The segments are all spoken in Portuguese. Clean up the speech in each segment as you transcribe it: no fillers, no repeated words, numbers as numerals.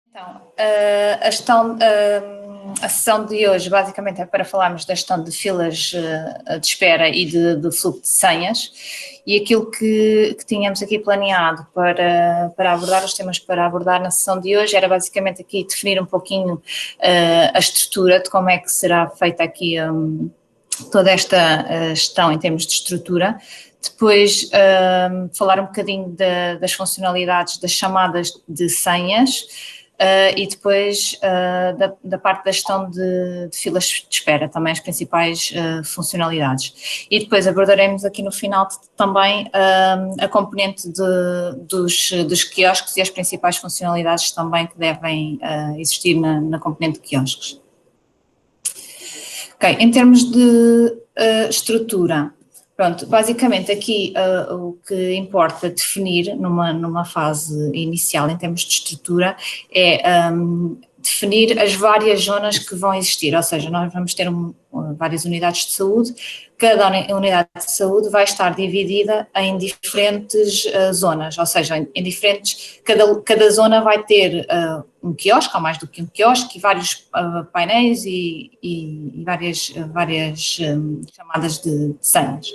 Então, a sessão de hoje basicamente é para falarmos da gestão de filas de espera e de fluxo de senhas, e aquilo que tínhamos aqui planeado para abordar, os temas para abordar na sessão de hoje, era basicamente aqui definir um pouquinho a estrutura de como é que será feita aqui toda esta gestão em termos de estrutura. Depois falar um bocadinho das funcionalidades das chamadas de senhas, e depois da parte da gestão de filas de espera, também as principais funcionalidades. E depois abordaremos aqui no final também a componente dos quiosques e as principais funcionalidades também que devem existir na componente de quiosques. Ok, em termos de estrutura, pronto, basicamente aqui o que importa definir numa fase inicial em termos de estrutura é definir as várias zonas que vão existir, ou seja, nós vamos ter várias unidades de saúde, cada unidade de saúde vai estar dividida em diferentes zonas, ou seja, em diferentes, cada zona vai ter um quiosque, ou mais do que um quiosque, e vários painéis e várias chamadas de senhas.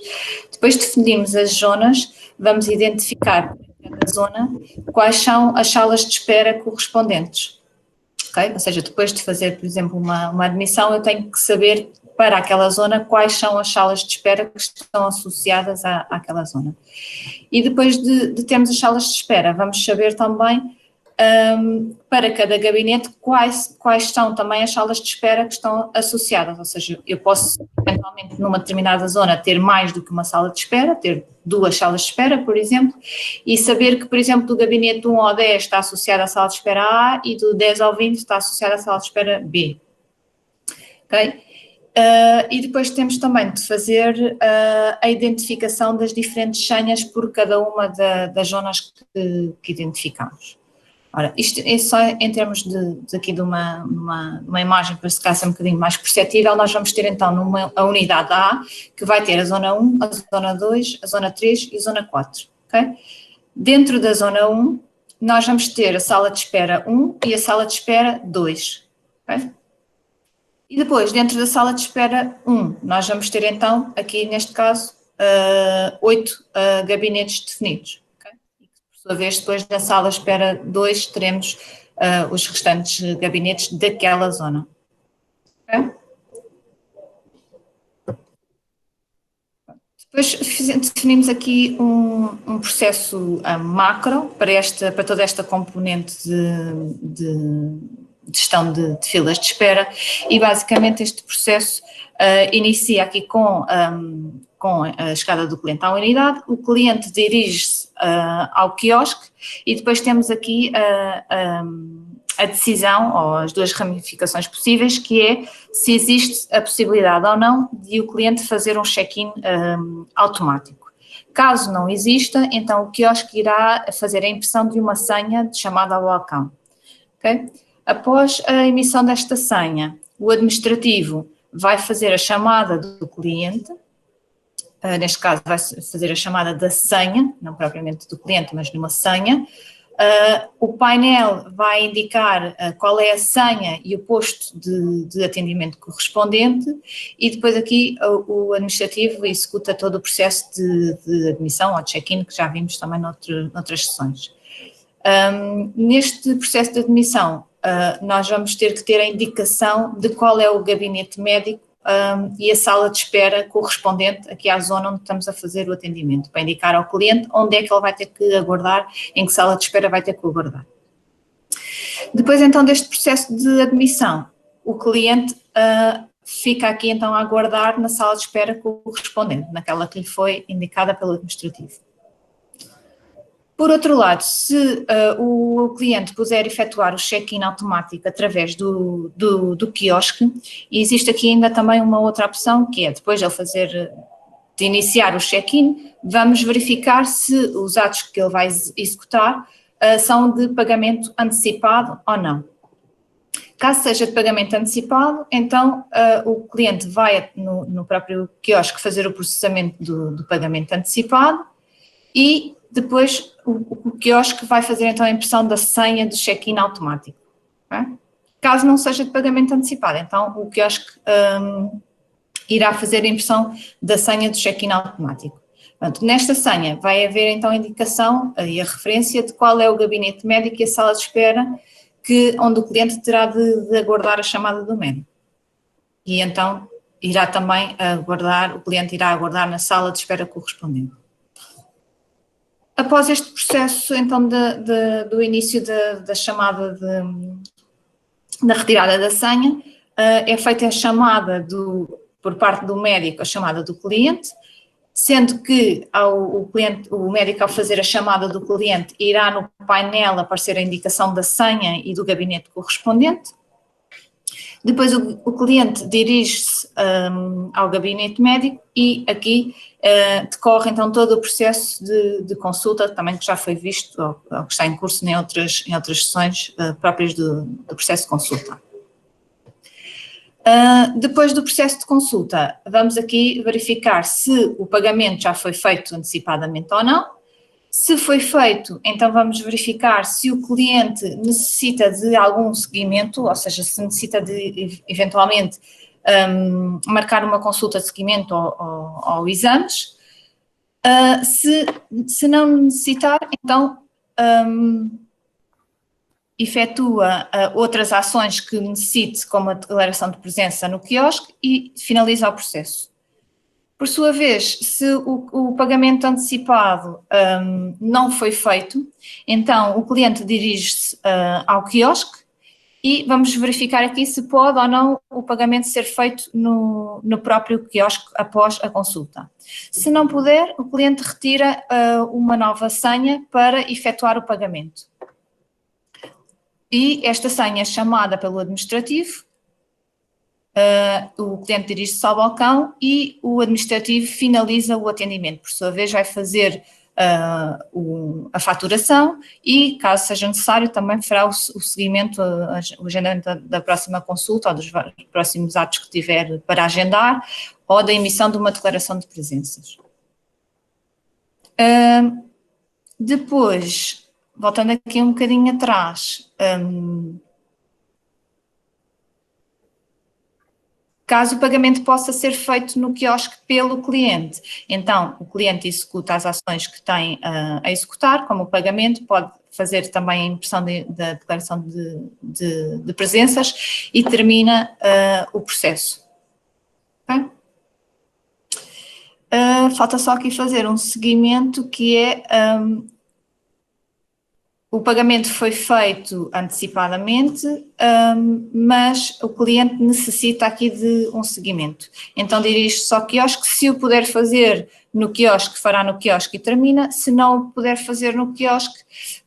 Depois definimos as zonas, vamos identificar em cada zona quais são as salas de espera correspondentes. Okay? Ou seja, depois de fazer, por exemplo, uma admissão, eu tenho que saber para aquela zona quais são as salas de espera que estão associadas àquela zona. E depois de termos as salas de espera, vamos saber também para cada gabinete quais são também as salas de espera que estão associadas, ou seja, eu posso eventualmente numa determinada zona ter mais do que uma sala de espera, ter 2 salas de espera, por exemplo, e saber que, por exemplo, do gabinete 1 ao 10 está associado à sala de espera A e do 10 ao 20 está associado à sala de espera B. Ok? E depois temos também de fazer a identificação das diferentes senhas por cada uma das zonas que identificamos. Ora, isto é só em termos de uma imagem para ficar um bocadinho mais perceptível. Nós vamos ter então a unidade A, que vai ter a zona 1, a zona 2, a zona 3 e a zona 4, ok? Dentro da zona 1, nós vamos ter a sala de espera 1 e a sala de espera 2, ok? E depois, dentro da sala de espera 1, nós vamos ter então, aqui neste caso, 8 gabinetes definidos. Por sua vez, depois da sala de espera 2, teremos os restantes gabinetes daquela zona. Okay? Depois definimos aqui um processo macro para toda esta componente de gestão de filas de espera, e basicamente este processo inicia aqui com a chegada do cliente à unidade. O cliente dirige-se ao quiosque e depois temos aqui a decisão, ou as 2 ramificações possíveis, que é se existe a possibilidade ou não de o cliente fazer um check-in automático. Caso não exista, então o quiosque irá fazer a impressão de uma senha de chamada ao balcão. Okay? Após a emissão desta senha, o administrativo vai fazer a chamada do cliente, neste caso vai fazer a chamada da senha, não propriamente do cliente, mas de uma senha. O painel vai indicar qual é a senha e o posto de atendimento correspondente, e depois aqui o administrativo executa todo o processo de admissão ou check-in, que já vimos também noutras sessões. Neste processo de admissão, nós vamos ter que ter a indicação de qual é o gabinete médico e a sala de espera correspondente aqui à zona onde estamos a fazer o atendimento, para indicar ao cliente onde é que ele vai ter que aguardar, em que sala de espera vai ter que aguardar. Depois então deste processo de admissão, o cliente fica aqui então a aguardar na sala de espera correspondente, naquela que lhe foi indicada pelo administrativo. Por outro lado, se o cliente puder efetuar o check-in automático através do quiosque, existe aqui ainda também uma outra opção, que é depois de iniciar o check-in, vamos verificar se os atos que ele vai executar são de pagamento antecipado ou não. Caso seja de pagamento antecipado, então o cliente vai no próprio quiosque fazer o processamento do pagamento antecipado, e depois o quiosque vai fazer então a impressão da senha do check-in automático. ok? Caso não seja de pagamento antecipado, então o quiosque irá fazer a impressão da senha do check-in automático. Portanto, nesta senha vai haver então a indicação e a referência de qual é o gabinete médico e a sala de espera onde o cliente terá de aguardar a chamada do médico. E então irá também o cliente irá aguardar na sala de espera correspondente. Após este processo, então, do início da chamada da retirada da senha, é feita a chamada por parte do médico, a chamada do cliente, sendo que o médico, ao fazer a chamada do cliente, irá no painel aparecer a indicação da senha e do gabinete correspondente. Depois o cliente dirige-se ao gabinete médico e aqui decorre então todo o processo de consulta, também que já foi visto ou que está em curso em outras sessões próprias do processo de consulta. Depois do processo de consulta, vamos aqui verificar se o pagamento já foi feito antecipadamente ou não. Se foi feito, então vamos verificar se o cliente necessita de algum seguimento, ou seja, se necessita de, eventualmente, marcar uma consulta de seguimento ou exames. Se não necessitar, então efetua outras ações que necessite, como a declaração de presença no quiosque, e finaliza o processo. Por sua vez, se o pagamento antecipado não foi feito, então o cliente dirige-se ao quiosque e vamos verificar aqui se pode ou não o pagamento ser feito no próprio quiosque após a consulta. Se não puder, o cliente retira uma nova senha para efetuar o pagamento. E esta senha é chamada pelo administrativo. O cliente dirige-se ao balcão e o administrativo finaliza o atendimento. Por sua vez, vai fazer a faturação e, caso seja necessário, também fará o seguimento, o agendamento da próxima consulta ou dos próximos atos que tiver para agendar ou da emissão de uma declaração de presenças. Depois, voltando aqui um bocadinho atrás, caso o pagamento possa ser feito no quiosque pelo cliente, então o cliente executa as ações que tem a executar, como o pagamento, pode fazer também a impressão da declaração de presenças e termina o processo. Okay? Falta só aqui fazer um seguimento que é o pagamento foi feito antecipadamente, mas o cliente necessita aqui de um seguimento. Então dirige-se ao quiosque, se o puder fazer no quiosque, fará no quiosque e termina. Se não o puder fazer no quiosque,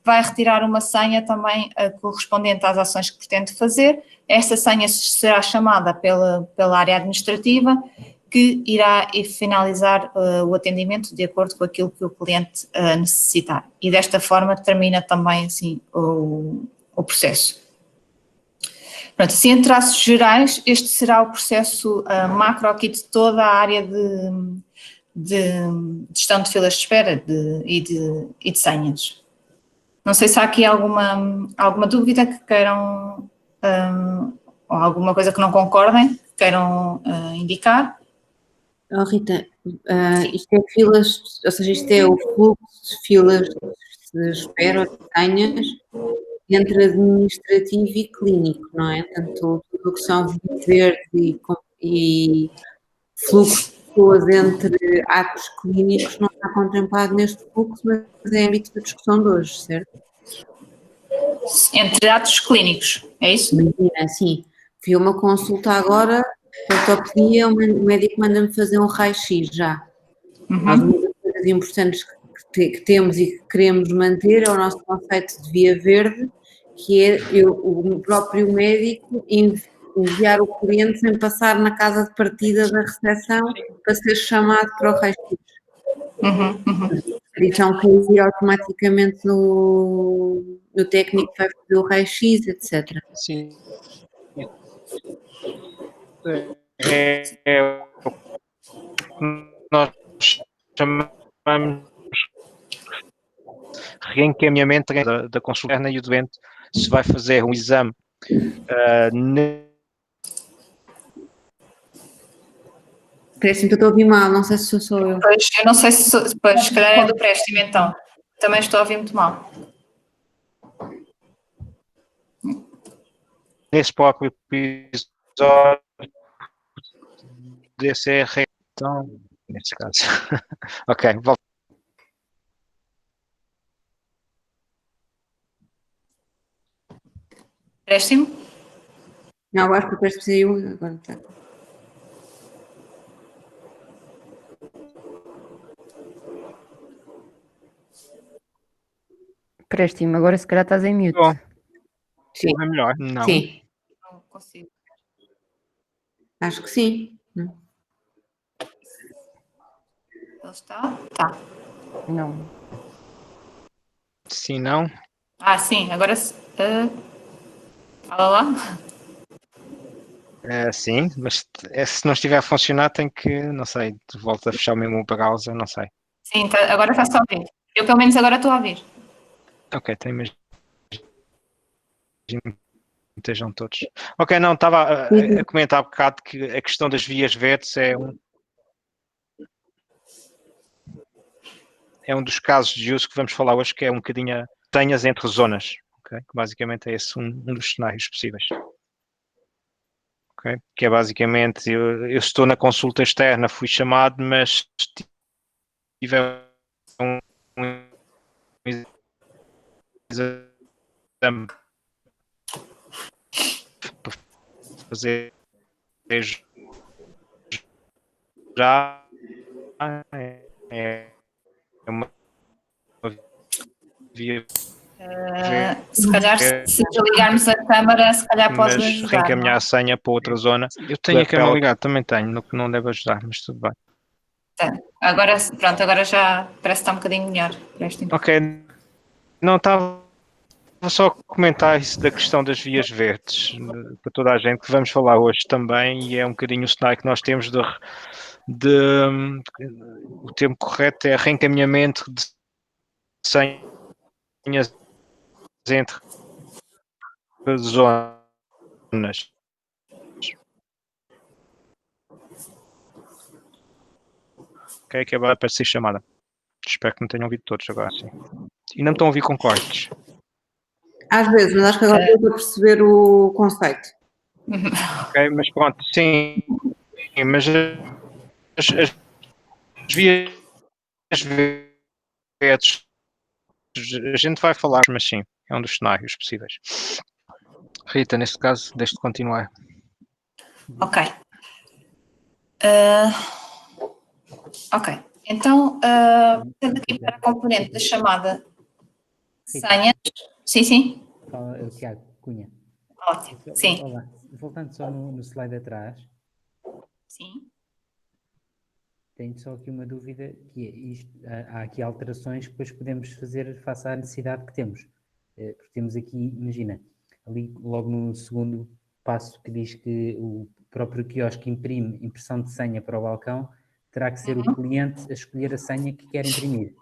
vai retirar uma senha também correspondente às ações que pretende fazer. Esta senha será chamada pela área administrativa, que irá finalizar o atendimento de acordo com aquilo que o cliente necessitar. E desta forma termina também assim o processo. Pronto, assim em traços gerais, este será o processo macro aqui de toda a área de gestão de filas de espera e de senhas. Não sei se há aqui alguma dúvida que queiram, ou alguma coisa que não concordem, que queiram indicar. Oh, Rita, isto é filas, ou seja, isto é o fluxo de filas de espera, de senhas, entre administrativo e clínico, não é? Tanto tudo o que são verde e fluxo de pessoas entre atos clínicos não está contemplado neste fluxo, mas é âmbito da discussão de hoje, certo? Entre atos clínicos, é isso? Imagina, sim, vi uma consulta agora, ortopedia, o médico manda-me fazer um raio-x já. Nós, uma das coisas importantes que temos e que queremos manter é o nosso conceito de via verde, que é o próprio médico enviar o cliente sem passar na casa de partida da recepção para ser chamado para o raio-x. Então cair automaticamente no técnico que vai fazer o raio-x, etc. Sim. É o que nós chamamos reencaminhamento da consulta interna, e o doente, se vai fazer um exame Parece-me que eu estou a ouvir mal, não sei se sou eu. Pois, eu não sei se pois, se calhar é do Préstimo, então. Também estou a ouvir muito mal. Nesse próprio episódio DCR, então, nesse caso. Ok, volta. Préstimo? Não, acho que o Préstimo saiu agora. Está. Préstimo, agora se calhar estás em mute. Bom, Sim. é melhor? Não. Sim, Não consigo. acho que sim. Ele está? Tá. Não. Sim, não? Ah, sim, agora fala lá. Sim, mas se não estiver a funcionar, tem que, não sei, volta a fechar o mesmo browser, não sei. Sim, agora está-se a ouvir. Eu pelo menos agora estou a ouvir. Ok, tem mesmo. Estejam todos. Ok, não, estava a comentar há bocado que a questão das vias verdes é um dos casos de uso que vamos falar hoje, que é um bocadinho tenhas entre zonas. Okay? Basicamente é esse um dos cenários possíveis. Okay? Que é basicamente, eu estou na consulta externa, fui chamado, mas tiver um exame para fazer já é uma via Se calhar, se desligarmos a câmara, se calhar pode mas ajudar. reencaminhar Não? a senha para outra zona. Eu tenho a câmera ligada, também tenho, no que não deve ajudar, mas tudo bem. Tá. Agora, pronto, agora já parece que está um bocadinho melhor. Ok, não estava só a comentar isso da questão das vias verdes para toda a gente, que vamos falar hoje também, e é um bocadinho o cenário que nós temos o termo correto é reencaminhamento de senhas entre zonas. Ok, que vai aparecer chamada. Espero que me tenham ouvido todos agora, sim. E não me estão a ouvir com cortes. Às vezes, mas acho que agora estou a perceber o conceito. Ok, mas pronto, sim, mas as vias verdes, a gente vai falar, mas sim, é um dos cenários possíveis. Rita, neste caso, deixe-te continuar. Ok. Ok. Então, tendo aqui para a componente da chamada senhas. Sim, sim. Fala, o Tiago Cunha. Ótimo. Sim. Olá. Voltando só no slide atrás, Sim. tenho só aqui uma dúvida, que é isto, há aqui alterações que depois podemos fazer face à necessidade que temos. Porque temos aqui, imagina, ali logo no segundo passo que diz que o próprio quiosque imprime impressão de senha para o balcão, terá que ser o cliente a escolher a senha que quer imprimir.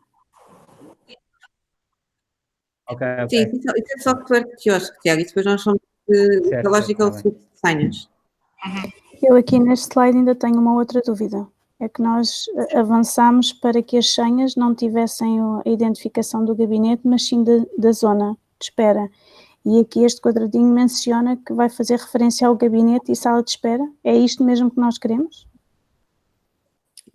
Ok. Sim, isso é software de quiosque, Tiago, e depois nós somos da lógica de senhas. Eu aqui neste slide ainda tenho uma outra dúvida. É que nós avançamos para que as senhas não tivessem a identificação do gabinete, mas sim da zona de espera. E aqui este quadradinho menciona que vai fazer referência ao gabinete e sala de espera. É isto mesmo que nós queremos?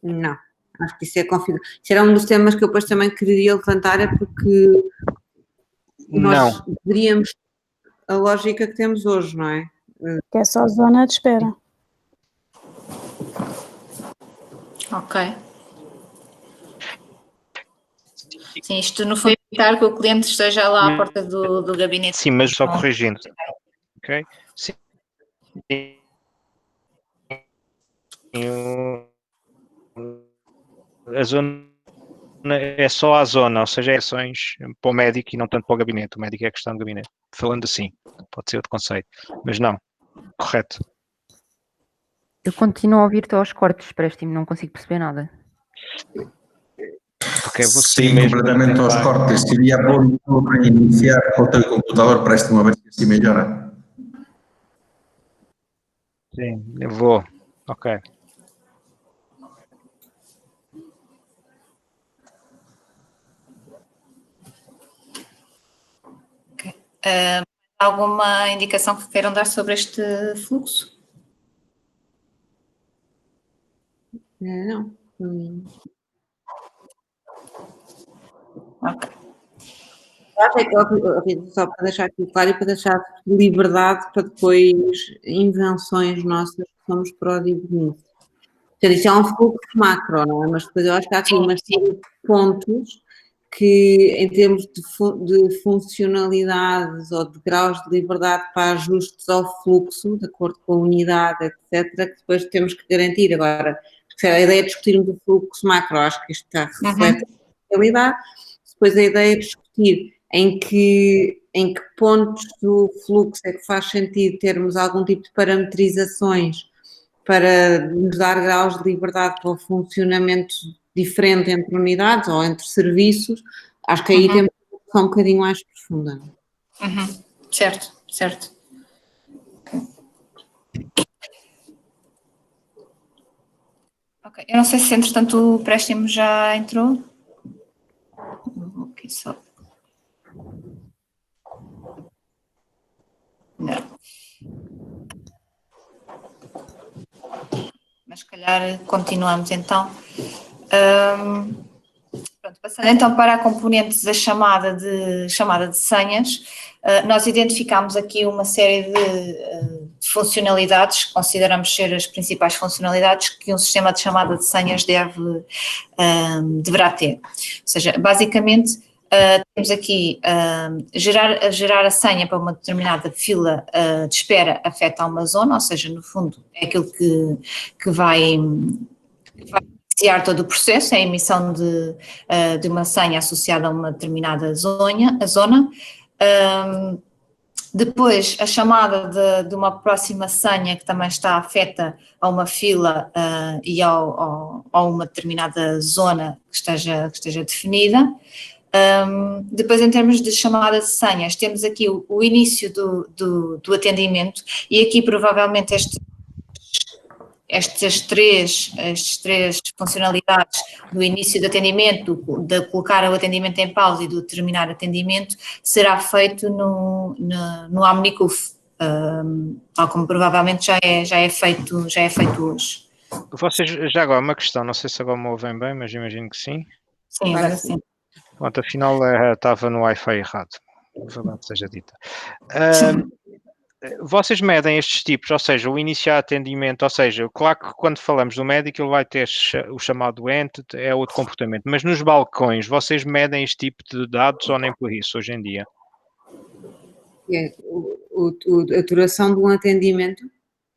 Não, acho que isso é configuração. Isso era um dos temas que eu depois também queria levantar, é porque nós deveríamos a lógica que temos hoje, não é? Que é só a zona de espera. Ok. Sim, isto não foi evitar que o cliente esteja lá à porta do gabinete. Sim, mas só corrigindo. Ok? Sim. A zona é só a zona, ou seja, é ações para o médico e não tanto para o gabinete. O médico é a questão do gabinete. Falando assim, pode ser outro conceito. Mas não, correto. Eu continuo a ouvir-te aos cortes, Préstimo, não consigo perceber nada. Porque Sim, completamente aos cortes. Seria bom reiniciar o teu computador, Préstimo, a ver se assim melhora. Sim, eu vou. Ok. Alguma indicação que queiram dar sobre este fluxo? Não. Ok. Até que, só para deixar aqui claro e para deixar liberdade para depois invenções nossas que somos pró-digo nisso. Portanto, isto é um fluxo macro, não é? Mas depois eu acho que há aqui uma série de pontos que, em termos de funcionalidades ou de graus de liberdade para ajustes ao fluxo, de acordo com a unidade, etc., que depois temos que garantir. Agora, a ideia de discutirmos o fluxo macro, acho que isto está reflete a realidade. Depois a ideia de discutir em que pontos do fluxo é que faz sentido termos algum tipo de parametrizações para nos dar graus de liberdade para o funcionamento diferente entre unidades ou entre serviços, acho que aí temos uma discussão um bocadinho mais profunda. Certo, certo. Ok, eu não sei se entretanto o Préstimo já entrou. Ok, só. Não. Mas se calhar continuamos então. Pronto, passando então para a componente da chamada de senhas, nós identificámos aqui uma série de funcionalidades que consideramos ser as principais funcionalidades que um sistema de chamada de senhas deverá ter. Ou seja, basicamente temos aqui gerar a senha para uma determinada fila de espera afeta a uma zona, ou seja, no fundo é aquilo que vai iniciar todo o processo, é a emissão de uma senha associada a uma determinada zona. Depois, a chamada de uma próxima senha que também está afeta a uma fila e a uma determinada zona que esteja definida. Depois, em termos de chamada de senhas, temos aqui o início do atendimento e aqui provavelmente estas três funcionalidades do início do atendimento, de colocar o atendimento em pausa e do terminar atendimento, será feito no Omnicuf, tal como provavelmente já é feito hoje. Vocês, já agora, uma questão, não sei se agora me ouvem bem, mas imagino que sim. Sim, agora sim. Pronto, afinal estava no Wi-Fi errado, verdade seja dita. Vocês medem estes tipos, ou seja, o iniciar atendimento, ou seja, claro que quando falamos do médico ele vai ter o chamado entity, é outro comportamento, mas nos balcões vocês medem este tipo de dados ou nem por isso hoje em dia? A duração de um atendimento?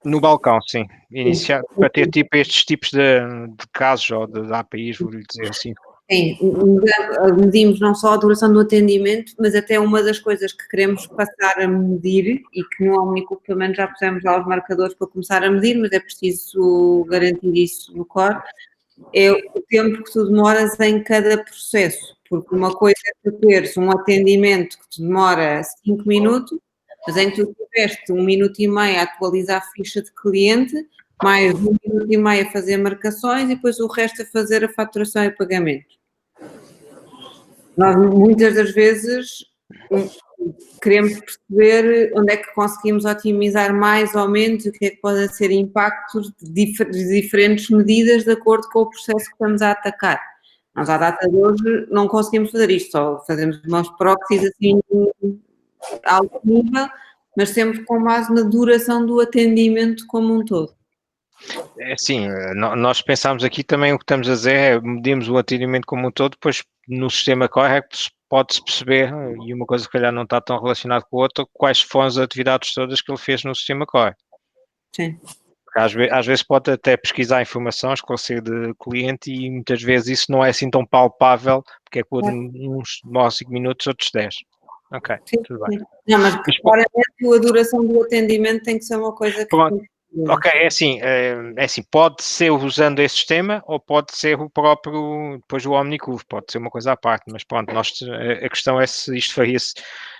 No balcão, sim. Iniciar, para ter tipo estes tipos de casos ou de APIs, vou-lhe dizer assim. Sim, medimos não só a duração do atendimento, mas até uma das coisas que queremos passar a medir e que no Omnicuf pelo menos já pusemos lá os marcadores para começar a medir, mas é preciso garantir isso no core, é o tempo que tu demoras em cada processo, porque uma coisa é tu teres um atendimento que te demora 5 minutos, mas em que tu tiveste 1 minuto e meio a atualizar a ficha de cliente, mais 1 minuto e meio a fazer marcações e depois o resto a fazer a faturação e pagamento. Nós muitas das vezes queremos perceber onde é que conseguimos otimizar mais ou menos, o que é que podem ser impactos de diferentes medidas de acordo com o processo que estamos a atacar. Nós à data de hoje não conseguimos fazer isto, só fazemos umas proxies assim a alto nível, mas sempre com base na duração do atendimento como um todo. É assim, nós pensamos aqui também o que estamos a dizer é medimos o atendimento como um todo, depois no sistema core é que pode-se perceber, e uma coisa que calhar não está tão relacionada com a outra, quais foram as atividades todas que ele fez no sistema core. Sim. Porque às vezes pode até pesquisar informação, esclarecer de cliente e muitas vezes isso não é assim tão palpável, porque é por uns 5 minutos, outros 10. Ok, sim, tudo bem. Sim. Não, mas claramente a duração do atendimento tem que ser uma coisa que... Pronto. Ok, é assim, pode ser usando esse sistema ou pode ser o próprio, depois o OmniCurve, pode ser uma coisa à parte, mas pronto, a questão é se isto faria-se,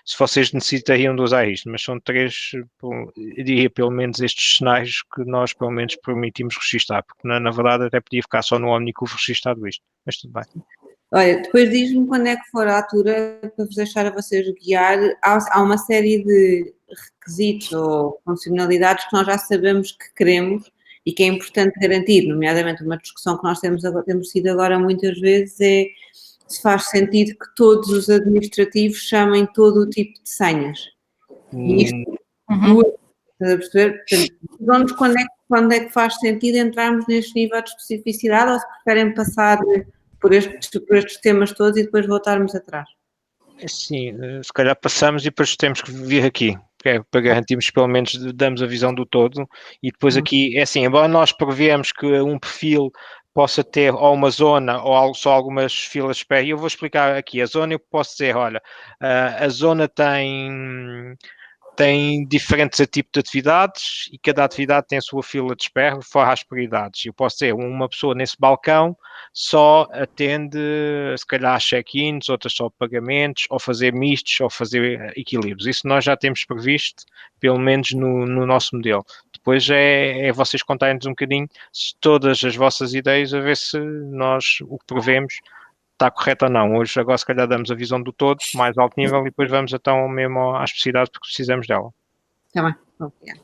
se vocês necessitariam de usar isto, mas são 3, eu diria pelo menos estes cenários que nós pelo menos permitimos registar, porque na verdade até podia ficar só no OmniCurve registado isto, mas tudo bem. Olha, depois diz-me quando é que for a altura para vos deixar a vocês guiar. Há uma série de requisitos ou funcionalidades que nós já sabemos que queremos e que é importante garantir, nomeadamente uma discussão que nós temos tido agora muitas vezes é se faz sentido que todos os administrativos chamem todo o tipo de senhas. E isto, estás a perceber? Portanto, quando é que faz sentido entrarmos neste nível de especificidade ou se preferem passar por estes temas todos e depois voltarmos atrás? Sim, se calhar passamos e depois temos que vir aqui, para garantirmos pelo menos damos a visão do todo e depois aqui, é assim, embora nós prevemos que um perfil possa ter ou uma zona ou só algumas filas de espera, e eu vou explicar aqui, a zona eu posso dizer, olha, a zona tem diferentes tipos de atividades e cada atividade tem a sua fila de espera, fora as prioridades. Eu posso dizer, uma pessoa nesse balcão só atende, se calhar, check-ins, outras só pagamentos, ou fazer mistos, ou fazer equilíbrios. Isso nós já temos previsto, pelo menos no nosso modelo. Depois é vocês contarem-nos um bocadinho se todas as vossas ideias, a ver se nós o que prevemos está correto ou não. Hoje agora se calhar damos a visão do todo, mais alto nível, e depois vamos então mesmo à especificidade porque precisamos dela. Está bem, obrigada.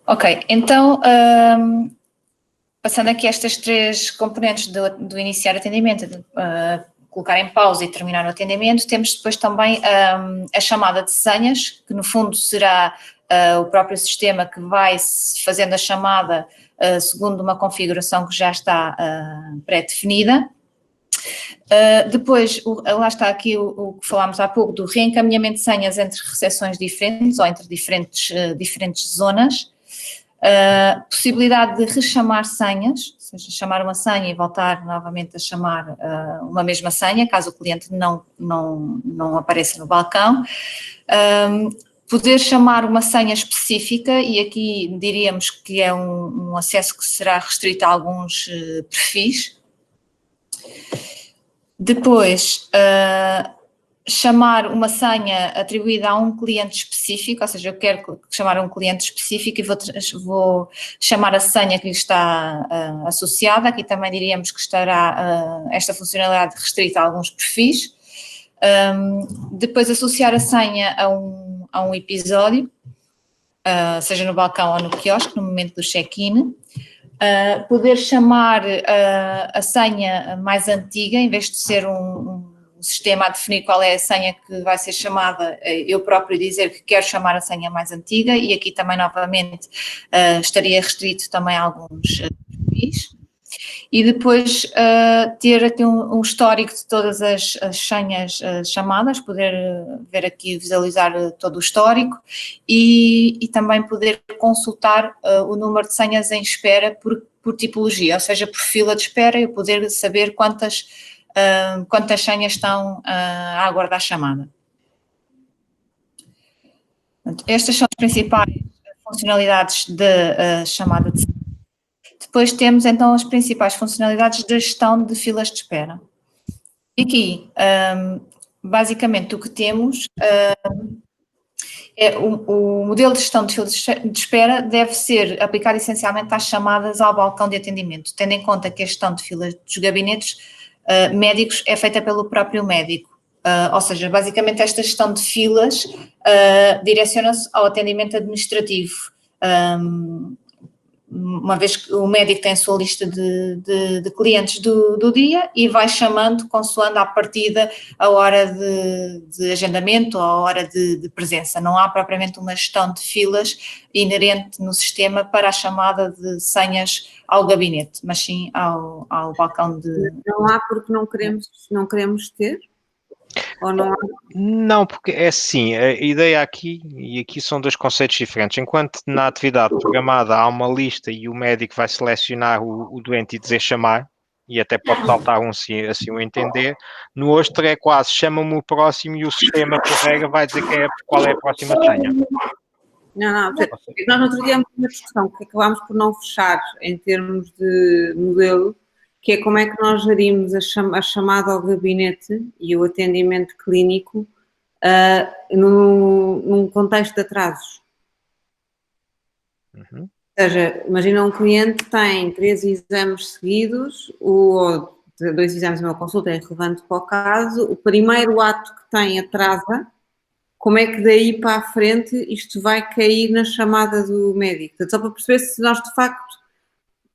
Ok, então, passando aqui estas 3 componentes do iniciar atendimento, colocar em pausa e terminar o atendimento, temos depois também a chamada de senhas, que no fundo será o próprio sistema que vai fazendo a chamada segundo uma configuração que já está pré-definida. Depois, lá está aqui o que falámos há pouco, do reencaminhamento de senhas entre recepções diferentes ou entre diferentes zonas. Possibilidade de rechamar senhas, ou seja, chamar uma senha e voltar novamente a chamar uma mesma senha, caso o cliente não apareça no balcão. Poder chamar uma senha específica, e aqui diríamos que é um acesso que será restrito a alguns perfis. Depois, chamar uma senha atribuída a um cliente específico, ou seja, eu quero chamar a um cliente específico e vou chamar a senha que lhe está associada. Aqui também diríamos que estará esta funcionalidade restrita a alguns perfis. Depois, associar a senha a um episódio, seja no balcão ou no quiosque, no momento do check-in. Poder chamar a senha mais antiga, em vez de ser um sistema a definir qual é a senha que vai ser chamada, eu próprio dizer que quero chamar a senha mais antiga, e aqui também novamente estaria restrito também a alguns perfis. E depois ter aqui um histórico de todas as senhas chamadas, poder ver aqui, visualizar todo o histórico e também poder consultar o número de senhas em espera por tipologia, ou seja, por fila de espera, e poder saber quantas senhas estão a aguardar chamada. Portanto, estas são as principais funcionalidades de chamada de senha. Depois temos então as principais funcionalidades de gestão de filas de espera. E aqui, basicamente, o que temos é o modelo de gestão de filas de espera deve ser aplicado essencialmente às chamadas ao balcão de atendimento, tendo em conta que a gestão de filas dos gabinetes médicos é feita pelo próprio médico. Ou seja, basicamente esta gestão de filas direciona-se ao atendimento administrativo. Uma vez que o médico tem a sua lista de clientes do dia e vai chamando consoante à partida a hora de agendamento ou a hora de presença. Não há propriamente uma gestão de filas inerente no sistema para a chamada de senhas ao gabinete, mas sim ao balcão de... Não há porque não queremos ter? Ou não há? Não, porque é assim, a ideia aqui, e aqui são 2 conceitos diferentes. Enquanto na atividade programada há uma lista e o médico vai selecionar o doente e dizer chamar, e até pode saltar se assim o entender, no outro é quase chama-me o próximo e o sistema carrega vai dizer qual é a próxima senha. Não, nós no outro dia temos uma discussão que acabámos por não fechar em termos de modelo, que é como é que nós gerimos a chamada ao gabinete e o atendimento clínico num contexto de atrasos. Uhum. Ou seja, imagina um cliente que tem 3 exames seguidos, ou 2 exames e uma consulta, é relevante para o caso, o primeiro ato que tem atrasa, como é que daí para a frente isto vai cair na chamada do médico? Portanto, só para perceber se nós de facto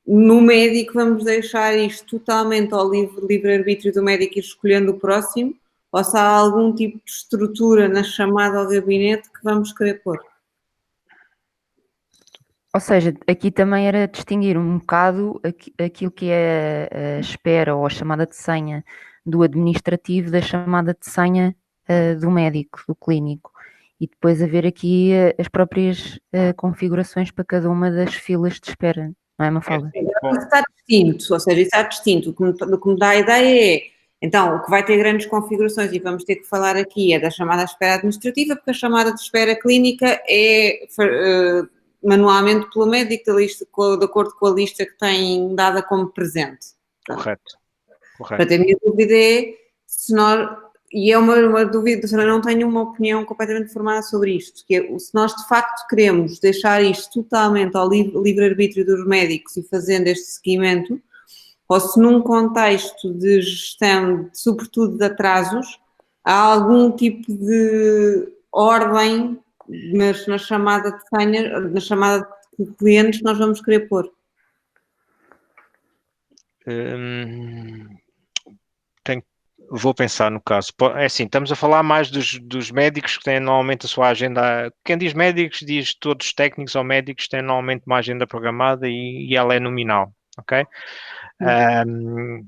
no médico vamos deixar isto totalmente ao livre-arbítrio do médico ir escolhendo o próximo, ou se há algum tipo de estrutura na chamada ao gabinete que vamos querer pôr. Ou seja, aqui também era distinguir um bocado aquilo que é a espera ou a chamada de senha do administrativo da chamada de senha do médico, do clínico. E depois haver aqui as próprias configurações para cada uma das filas de espera, não é, Mafalda? Isso está distinto, ou seja, isso está distinto. O que me dá a ideia é, então, o que vai ter grandes configurações e vamos ter que falar aqui é da chamada de espera administrativa, porque a chamada de espera clínica é manualmente pelo médico de acordo com a lista que tem dada como presente. Correto. Portanto, a minha dúvida é se nós, e é uma dúvida, eu não tenho uma opinião completamente formada sobre isto, que é se nós de facto queremos deixar isto totalmente ao livre-arbítrio dos médicos e fazendo este seguimento, ou se num contexto de gestão, sobretudo de atrasos, há algum tipo de ordem na chamada de senha, na chamada de clientes que nós vamos querer pôr. Vou pensar no caso. É assim, estamos a falar mais dos médicos que têm normalmente a sua agenda. Quem diz médicos diz todos os técnicos ou médicos têm normalmente uma agenda programada e ela é nominal, ok?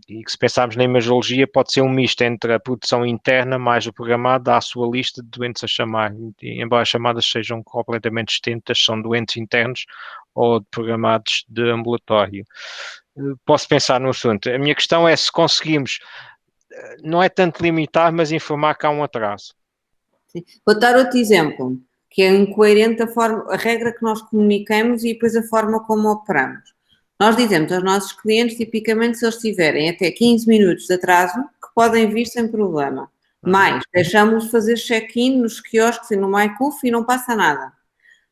E que se pensarmos na imagiologia pode ser um misto entre a produção interna mais o programado à sua lista de doentes a chamar, embora as chamadas sejam completamente distintas, são doentes internos ou programados de ambulatório. Posso pensar no assunto. A minha questão é se conseguimos, não é tanto limitar, mas informar que há um atraso. Sim. Vou dar outro exemplo, que é incoerente a regra que nós comunicamos e depois a forma como operamos. Nós dizemos aos nossos clientes, tipicamente, se eles tiverem até 15 minutos de atraso, que podem vir sem problema. Mas deixamos-los fazer check-in nos quiosques e no MyCuf e não passa nada.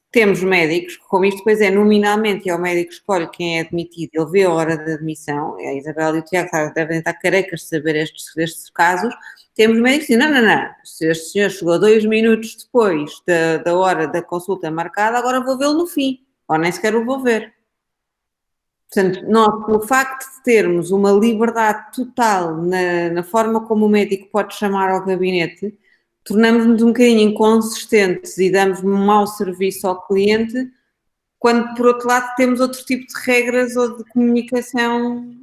Temos médicos, como isto depois é nominalmente, e é o médico que escolhe quem é admitido, ele vê a hora de admissão, a Isabel e o Tiago devem estar carecas de saber destes casos, temos médicos que dizem, não, se este senhor chegou 2 minutos depois da hora da consulta marcada, agora vou vê-lo no fim, ou nem sequer o vou ver. Portanto, nós, pelo facto de termos uma liberdade total na forma como o médico pode chamar ao gabinete, tornamos-nos um bocadinho inconsistentes e damos um mau serviço ao cliente, quando, por outro lado, temos outro tipo de regras ou de comunicação.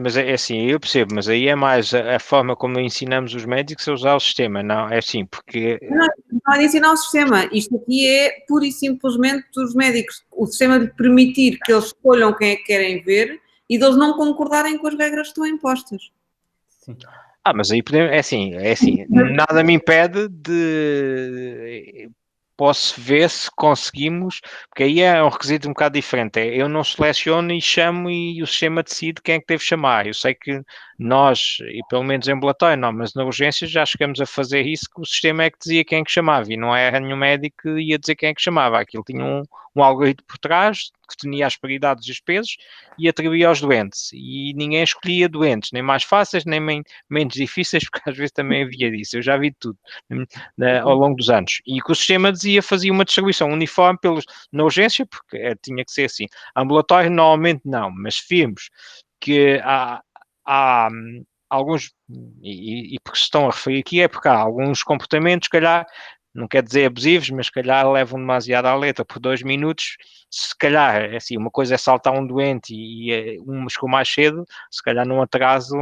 Mas é assim, eu percebo, mas aí é mais a forma como ensinamos os médicos a usar o sistema, não é assim, porque... Não é ensinar o sistema, isto aqui é pura e simplesmente dos médicos, o sistema de permitir que eles escolham quem é que querem ver e de eles não concordarem com as regras que estão impostas. Sim. Mas aí podemos, é assim, nada me impede de... Posso ver se conseguimos, porque aí é um requisito um bocado diferente. Eu não seleciono e chamo e o sistema decide quem é que deve chamar. Eu sei que nós, e pelo menos em ambulatório não, mas na urgência já chegamos a fazer isso, que o sistema é que dizia quem é que chamava e não era nenhum médico que ia dizer quem é que chamava. Aquilo tinha um algoritmo por trás que definia as prioridades e os pesos e atribuía aos doentes. E ninguém escolhia doentes, nem mais fáceis, nem menos difíceis, porque às vezes também havia disso. Eu já vi tudo ao longo dos anos. E que o sistema fazia uma distribuição uniforme na urgência, porque tinha que ser assim. Ambulatório normalmente não, mas vimos que há alguns, e porque se estão a referir aqui é porque há alguns comportamentos, se calhar, não quer dizer abusivos, mas se calhar levam demasiado à letra por 2 minutos, se calhar, assim, uma coisa é saltar um doente e um chegou mais cedo, se calhar num atraso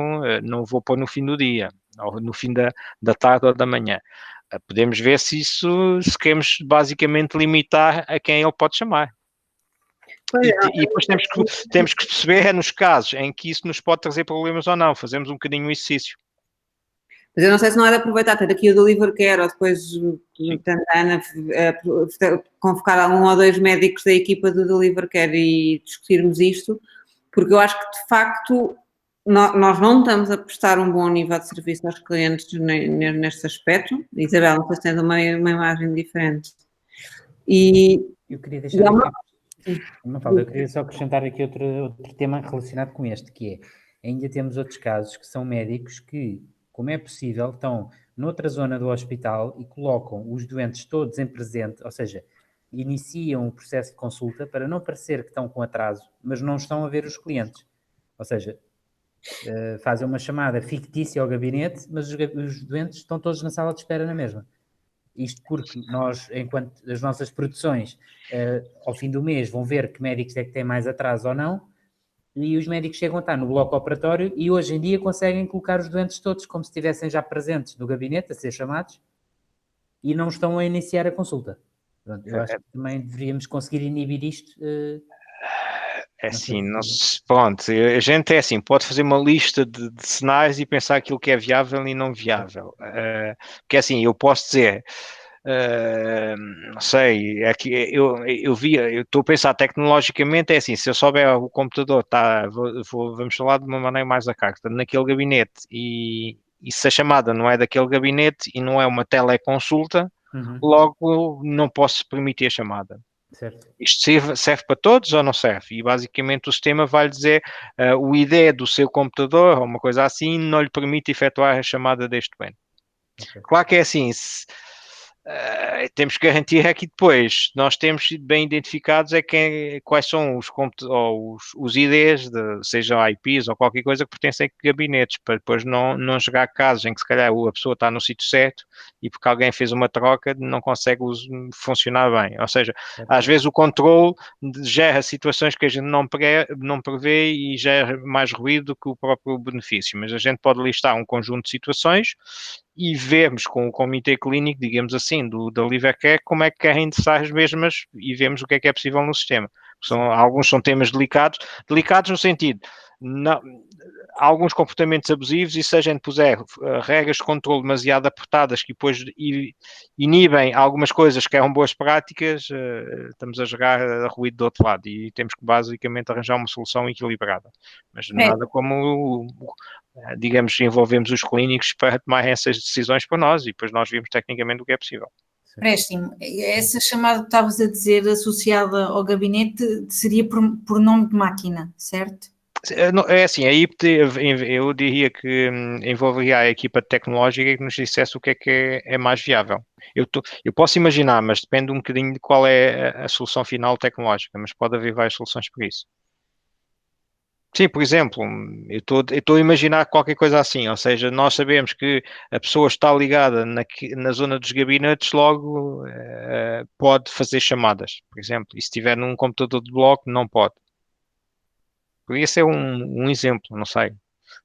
não vou pôr no fim do dia, ou no fim da tarde ou da manhã. Podemos ver se queremos basicamente limitar a quem ele pode chamar. E depois temos que perceber nos casos em que isso nos pode trazer problemas ou não, fazemos um bocadinho o exercício. Mas eu não sei se não é de aproveitar, ter aqui o Deliver Care ou depois tanto a Ana convocar um ou dois médicos da equipa do Deliver Care e discutirmos isto, porque eu acho que de facto nós não estamos a prestar um bom nível de serviço aos clientes neste aspecto. Isabel, não sei se tens uma imagem diferente. E eu queria deixar aqui, eu queria só acrescentar aqui outro tema relacionado com este, que é, ainda temos outros casos que são médicos que, como é possível, estão noutra zona do hospital e colocam os doentes todos em presente, ou seja, iniciam o processo de consulta para não parecer que estão com atraso, mas não estão a ver os clientes. Ou seja, fazem uma chamada fictícia ao gabinete, mas os doentes estão todos na sala de espera na mesma. Isto porque nós, enquanto as nossas produções, ao fim do mês, vão ver que médicos é que têm mais atraso ou não, e os médicos chegam a estar no bloco operatório e hoje em dia conseguem colocar os doentes todos como se estivessem já presentes no gabinete, a ser chamados, e não estão a iniciar a consulta. Pronto, eu acho que também deveríamos conseguir inibir isto. É assim, pronto, a gente é assim, pode fazer uma lista de cenários e pensar aquilo que é viável e não viável. Porque assim, eu posso dizer, não sei, é que eu estou a pensar tecnologicamente, é assim, se eu souber o computador, vamos falar de uma maneira mais arcaica, naquele gabinete e se a chamada não é daquele gabinete e não é uma teleconsulta, logo não posso permitir a chamada. Certo. Isto serve para todos ou não serve? E basicamente o sistema vai dizer o ID do seu computador ou uma coisa assim não lhe permite efetuar a chamada deste doente. Okay. Claro que é assim, temos que garantir é que depois nós temos bem identificados quais são os IDs, sejam IPs ou qualquer coisa que pertencem a gabinetes, para depois não chegar casos em que se calhar a pessoa está no sítio certo e porque alguém fez uma troca não consegue funcionar bem. Ou seja, às vezes o controle gera situações que a gente não prevê e gera mais ruído do que o próprio benefício, mas a gente pode listar um conjunto de situações e vermos com o comitê clínico, digamos assim, da Livercare, como é que querem indexar as mesmas e vemos o que é possível no sistema. Alguns são temas delicados no sentido, alguns comportamentos abusivos e se a gente puser regras de controle demasiado apertadas que depois inibem algumas coisas que eram boas práticas, estamos a jogar a ruído do outro lado e temos que basicamente arranjar uma solução equilibrada. Mas nada como digamos, envolvemos os clínicos para tomar essas decisões para nós e depois nós vimos tecnicamente o que é possível. Empréstimo, essa chamada que estavas a dizer associada ao gabinete seria por nome de máquina, certo? É assim, aí eu diria que envolveria a equipa tecnológica que nos dissesse o que é mais viável. Eu posso imaginar, mas depende um bocadinho de qual é a solução final tecnológica, mas pode haver várias soluções para isso. Sim, por exemplo, eu estou a imaginar qualquer coisa assim, ou seja, nós sabemos que a pessoa está ligada na zona dos gabinetes, logo pode fazer chamadas, por exemplo, e se estiver num computador de bloco, não pode. Podia ser um exemplo, não sei,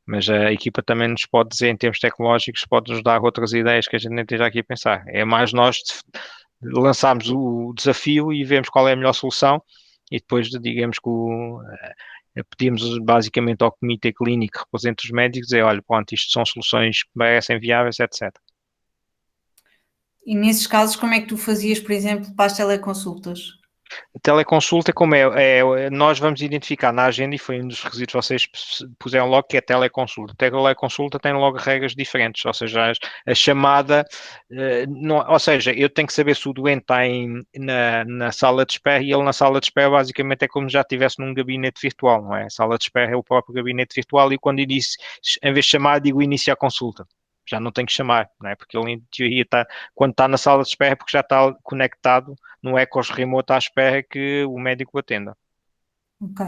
mas a equipa também nos pode dizer, em termos tecnológicos, pode nos dar outras ideias que a gente nem esteja aqui a pensar. É mais nós lançarmos o desafio e vemos qual é a melhor solução e depois, digamos que pedimos basicamente ao comitê clínico que representa os médicos dizer, olha, pronto, isto são soluções que parecem viáveis, etc. E nesses casos, como é que tu fazias, por exemplo, para as teleconsultas? A teleconsulta, como nós vamos identificar na agenda, e foi um dos requisitos que vocês puseram logo, que é a teleconsulta. A teleconsulta tem logo regras diferentes, ou seja, a chamada, ou seja, eu tenho que saber se o doente está na sala de espera, e ele na sala de espera basicamente é como se já estivesse num gabinete virtual, não é? A sala de espera é o próprio gabinete virtual, e quando em vez de chamar, digo inicia a consulta. Já não tenho que chamar, não é? Porque ele, em teoria, quando está na sala de espera, porque já está conectado no Ecos remoto à espera que o médico atenda. Ok.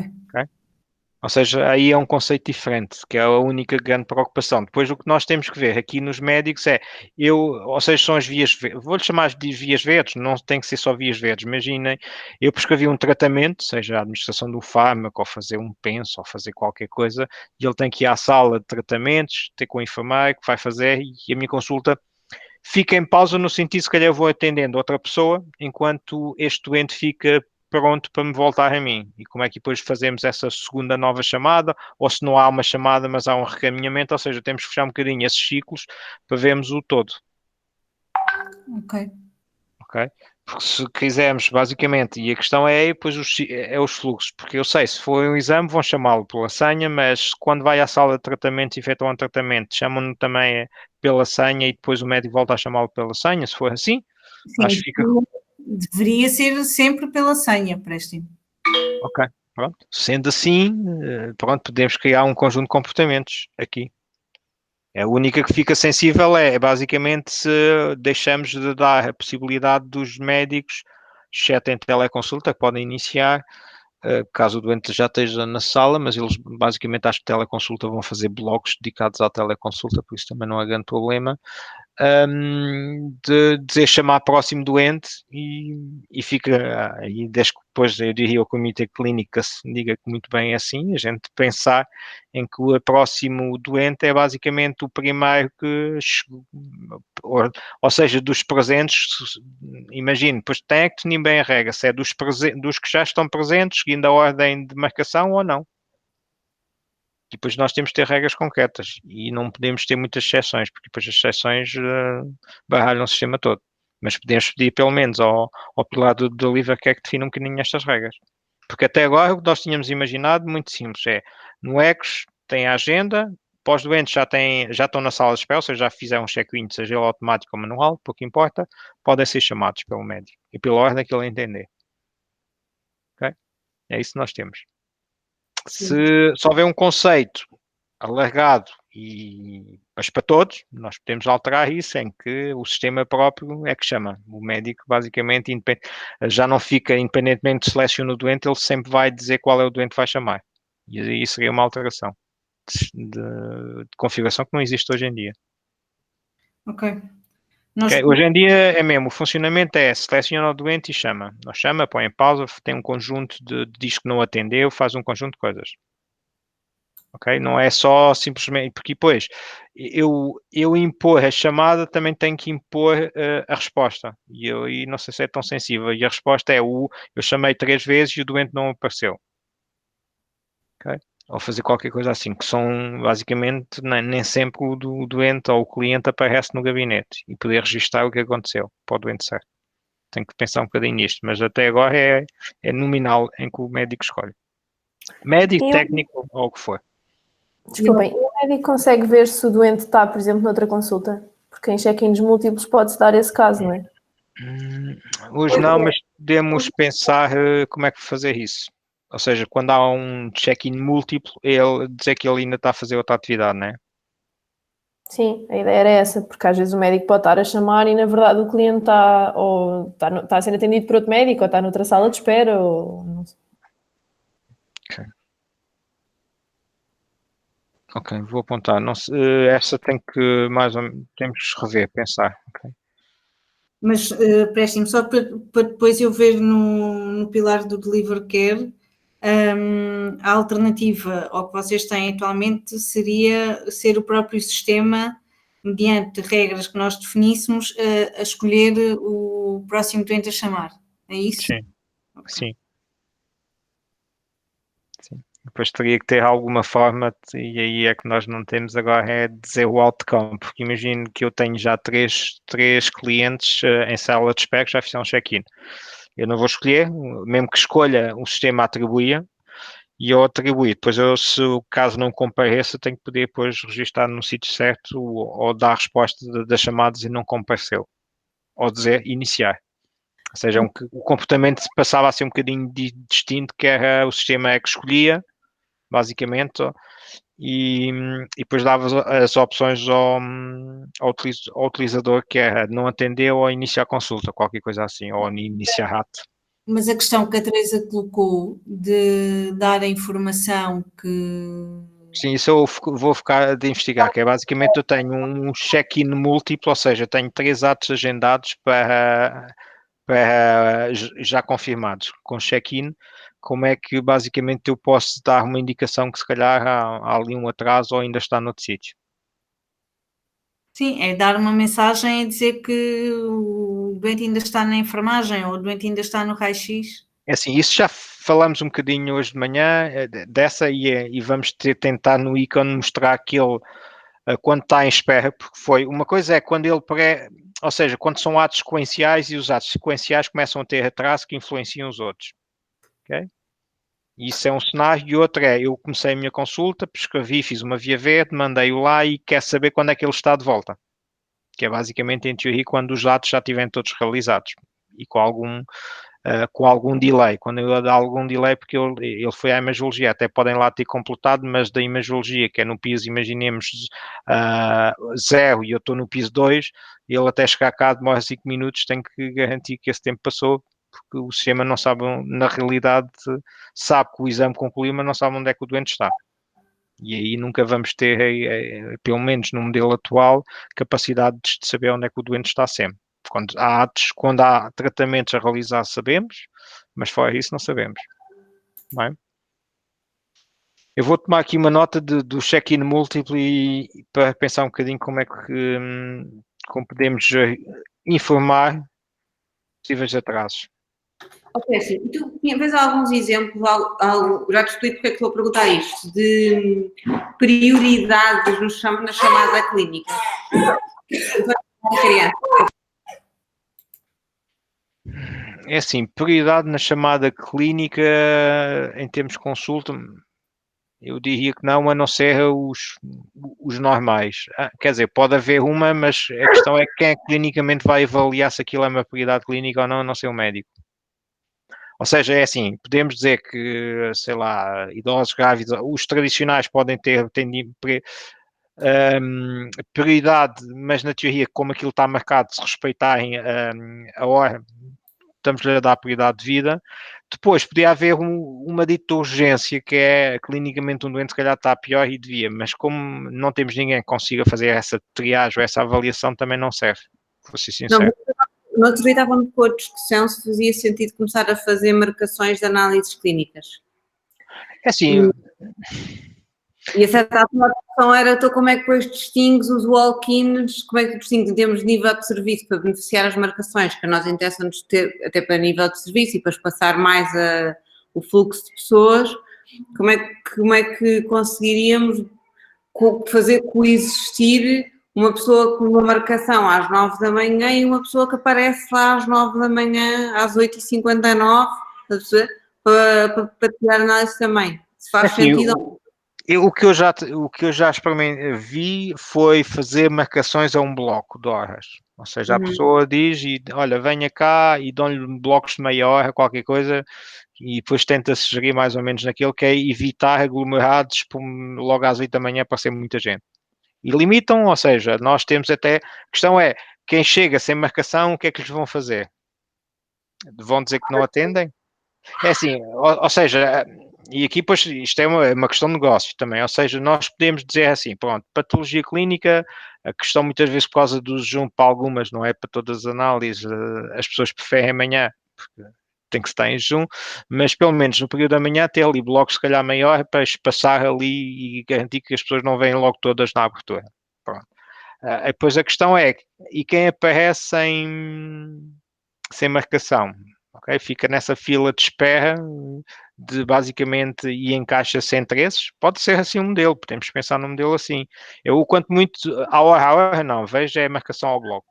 Ou seja, aí é um conceito diferente, que é a única grande preocupação. Depois o que nós temos que ver aqui nos médicos ou seja, são as vias verdes, vou-lhe chamar de vias verdes, não tem que ser só vias verdes. Imaginem, eu prescrevi um tratamento, seja a administração do fármaco, ou fazer um penso, ou fazer qualquer coisa, e ele tem que ir à sala de tratamentos, ter com o enfermeiro que vai fazer, e a minha consulta fica em pausa no sentido, se calhar eu vou atendendo outra pessoa, enquanto este doente fica pronto para me voltar a mim. E como é que depois fazemos essa segunda nova chamada, ou se não há uma chamada, mas há um recaminhamento, ou seja, temos que fechar um bocadinho esses ciclos para vermos o todo. Ok. Ok? Porque se quisermos, basicamente, e a questão é depois os fluxos, porque eu sei, se for um exame, vão chamá-lo pela senha, mas quando vai à sala de tratamento e efetuar um tratamento, chamam-no também pela senha e depois o médico volta a chamá-lo pela senha, se for assim, acho Sim, que fica. deveria ser sempre pela senha, Presti. Ok, pronto. Sendo assim, pronto, podemos criar um conjunto de comportamentos aqui. A única que fica sensível é basicamente se deixamos de dar a possibilidade dos médicos, exceto em teleconsulta, que podem iniciar, caso o doente já esteja na sala, mas eles basicamente acho que teleconsulta vão fazer blocos dedicados à teleconsulta, por isso também não há grande problema. De dizer chamar próximo doente e fica aí, desde que depois eu diria o comitê clínico se diga que muito bem é assim, a gente pensar em que o próximo doente é basicamente o primeiro que chegou, ou seja, dos presentes, imagine, depois tem que definir bem a regra, se é dos que já estão presentes, seguindo a ordem de marcação ou não. E depois nós temos que ter regras concretas e não podemos ter muitas exceções, porque depois as exceções baralham o sistema todo. Mas podemos pedir pelo menos ao pilar do delivery que defina um bocadinho estas regras. Porque até agora o que nós tínhamos imaginado, muito simples, é no ECOS tem a agenda, para os doentes já estão na sala de espera, ou seja, já fizeram um check-in, seja ele automático ou manual, pouco importa, podem ser chamados pelo médico e pela ordem que ele entender. Ok? É isso que nós temos. Se houver um conceito alargado mas para todos, nós podemos alterar isso em que o sistema próprio é que chama. O médico, basicamente, já não fica independentemente de seleciona o doente, ele sempre vai dizer qual é o doente que vai chamar. E aí seria uma alteração de configuração que não existe hoje em dia. Ok. Okay? Hoje em dia é mesmo, o funcionamento é seleciona o doente e chama. Nós chama, põe em pausa, tem um conjunto diz que não atendeu, faz um conjunto de coisas. Ok? Não é só simplesmente, porque depois eu impor a chamada também tenho que impor a resposta. E não sei se é tão sensível. E a resposta é eu chamei 3 vezes e o doente não apareceu. Ok? Ou fazer qualquer coisa assim, que são basicamente nem sempre o doente ou o cliente aparece no gabinete e poder registrar o que aconteceu para o doente certo. Tenho que pensar um bocadinho nisto, mas até agora é nominal em que o médico escolhe. Médico, técnico ou o que for. Desculpem, e o médico consegue ver se o doente está, por exemplo, noutra consulta? Porque em check-ins múltiplos pode-se dar esse caso, não é? Hoje não, mas podemos pensar como é que fazer isso. Ou seja, quando há um check-in múltiplo, ele dizer que ele ainda está a fazer outra atividade, não é? Sim, a ideia era essa, porque às vezes o médico pode estar a chamar e na verdade o cliente está a ser atendido por outro médico ou está noutra sala de espera ou não sei. Ok, vou apontar. Não, essa tem que temos que rever, pensar. Okay. Mas prestem-me só para depois eu ver no pilar do Deliver Care, a alternativa ao que vocês têm atualmente seria ser o próprio sistema, mediante regras que nós definíssemos, a escolher o próximo doente a chamar. É isso? Sim, okay. Sim. Depois teria que ter alguma forma, e aí é que nós não temos agora, é dizer o outcome, porque imagino que eu tenho já três clientes em sala de espera que já fizeram check-in. Eu não vou escolher, mesmo que escolha, o sistema atribuía, e eu atribuí. Depois, se o caso não compareça, tenho que poder depois registrar no sítio certo ou dar a resposta das chamadas e não compareceu. Ou dizer iniciar. Ou seja, o comportamento passava a ser um bocadinho distinto, que era o sistema é que escolhia, basicamente, e depois dava as opções ao utilizador, que era não atender ou iniciar consulta, qualquer coisa assim, ou iniciar rato. Mas a questão que a Teresa colocou de dar a informação que... Sim, isso eu vou ficar de investigar, que é basicamente eu tenho um check-in múltiplo, ou seja, tenho 3 atos agendados para já confirmados com check-in. Como é que basicamente eu posso dar uma indicação que se calhar há ali um atraso ou ainda está noutro sítio? Sim, é dar uma mensagem a dizer que o doente ainda está na enfermagem ou o doente ainda está no raio-x. É assim, isso já falamos um bocadinho hoje de manhã dessa e vamos tentar no ícone mostrar aquele quando está em espera, porque foi uma coisa é quando ele ou seja, quando são atos sequenciais e os atos sequenciais começam a ter atraso que influenciam os outros. Ok? Isso é um cenário, e outro é, eu comecei a minha consulta, prescrevi, fiz uma via verde, mandei-o lá e quer saber quando é que ele está de volta. Que é basicamente, em teoria, quando os atos já estiverem todos realizados e com algum delay. Quando eu dou algum delay, porque ele foi à imagiologia, até podem lá ter completado, mas da imagiologia, que é no piso, imaginemos 0 e eu estou no piso 2, ele até chegar cá demora 5 minutos, tenho que garantir que esse tempo passou, porque o sistema não sabe, na realidade, sabe que o exame concluiu, mas não sabe onde é que o doente está. E aí nunca vamos ter, pelo menos no modelo atual, capacidade de saber onde é que o doente está sempre. Quando há tratamentos a realizar, sabemos, mas fora isso não sabemos. Bem? Eu vou tomar aqui uma nota do check-in múltiplo para pensar um bocadinho como é que como podemos informar possíveis atrasos. Ok, sim. Tu vês alguns exemplos, já te explico porque é que estou a perguntar isto, de prioridades na chamada clínica. É assim, prioridade na chamada clínica em termos de consulta, eu diria que não, a não ser os normais. Quer dizer, pode haver uma, mas a questão é quem é que clinicamente vai avaliar se aquilo é uma prioridade clínica ou não, a não ser o médico. Ou seja, é assim, podemos dizer que, sei lá, idosos grávidos, os tradicionais podem ter prioridade, mas na teoria, como aquilo está marcado, se respeitarem a hora, estamos-lhe a dar prioridade de vida. Depois, podia haver uma dita urgência, que é clinicamente um doente se calhar está pior e devia, mas como não temos ninguém que consiga fazer essa triagem ou essa avaliação, também não serve, vou ser sincero. No outro dia estávamos com a discussão se fazia sentido começar a fazer marcações de análises clínicas. É assim... E a certa altura a discussão era então, como é que depois distingues os walk-ins, como é que distingues em termos de nível de serviço para beneficiar as marcações, que a nós interessa-nos ter até para nível de serviço e depois passar mais o fluxo de pessoas, como é que conseguiríamos fazer coexistir uma pessoa com uma marcação às 9 da manhã e uma pessoa que aparece lá às 9 da manhã, às 8h59, para tirar análise também. Se faz sentido... O que eu já vi foi fazer marcações a um bloco de horas. Ou seja, a pessoa diz, olha, venha cá e dão-lhe blocos de meia hora, qualquer coisa, e depois tenta-se gerir mais ou menos naquilo que é evitar aglomerados logo às 8 da manhã para ser muita gente. E limitam, ou seja, nós temos até... A questão é, quem chega sem marcação, o que é que lhes vão fazer? Vão dizer que não atendem? É assim, ou seja... E aqui, pois, isto é uma questão de negócio também, ou seja, nós podemos dizer assim, pronto, patologia clínica, a questão muitas vezes por causa do jejum, para algumas, não é para todas as análises, as pessoas preferem amanhã, porque tem que estar em jejum, mas pelo menos no período da manhã ter ali blocos se calhar maior para espaçar ali e garantir que as pessoas não vêm logo todas na abertura. Pronto. Depois a questão é, e quem aparece sem marcação? Okay? Fica nessa fila de espera de basicamente e encaixa-se entre esses, pode ser assim um modelo, podemos pensar num modelo assim. Eu, quanto muito, à hora não, vejo é a marcação ao bloco.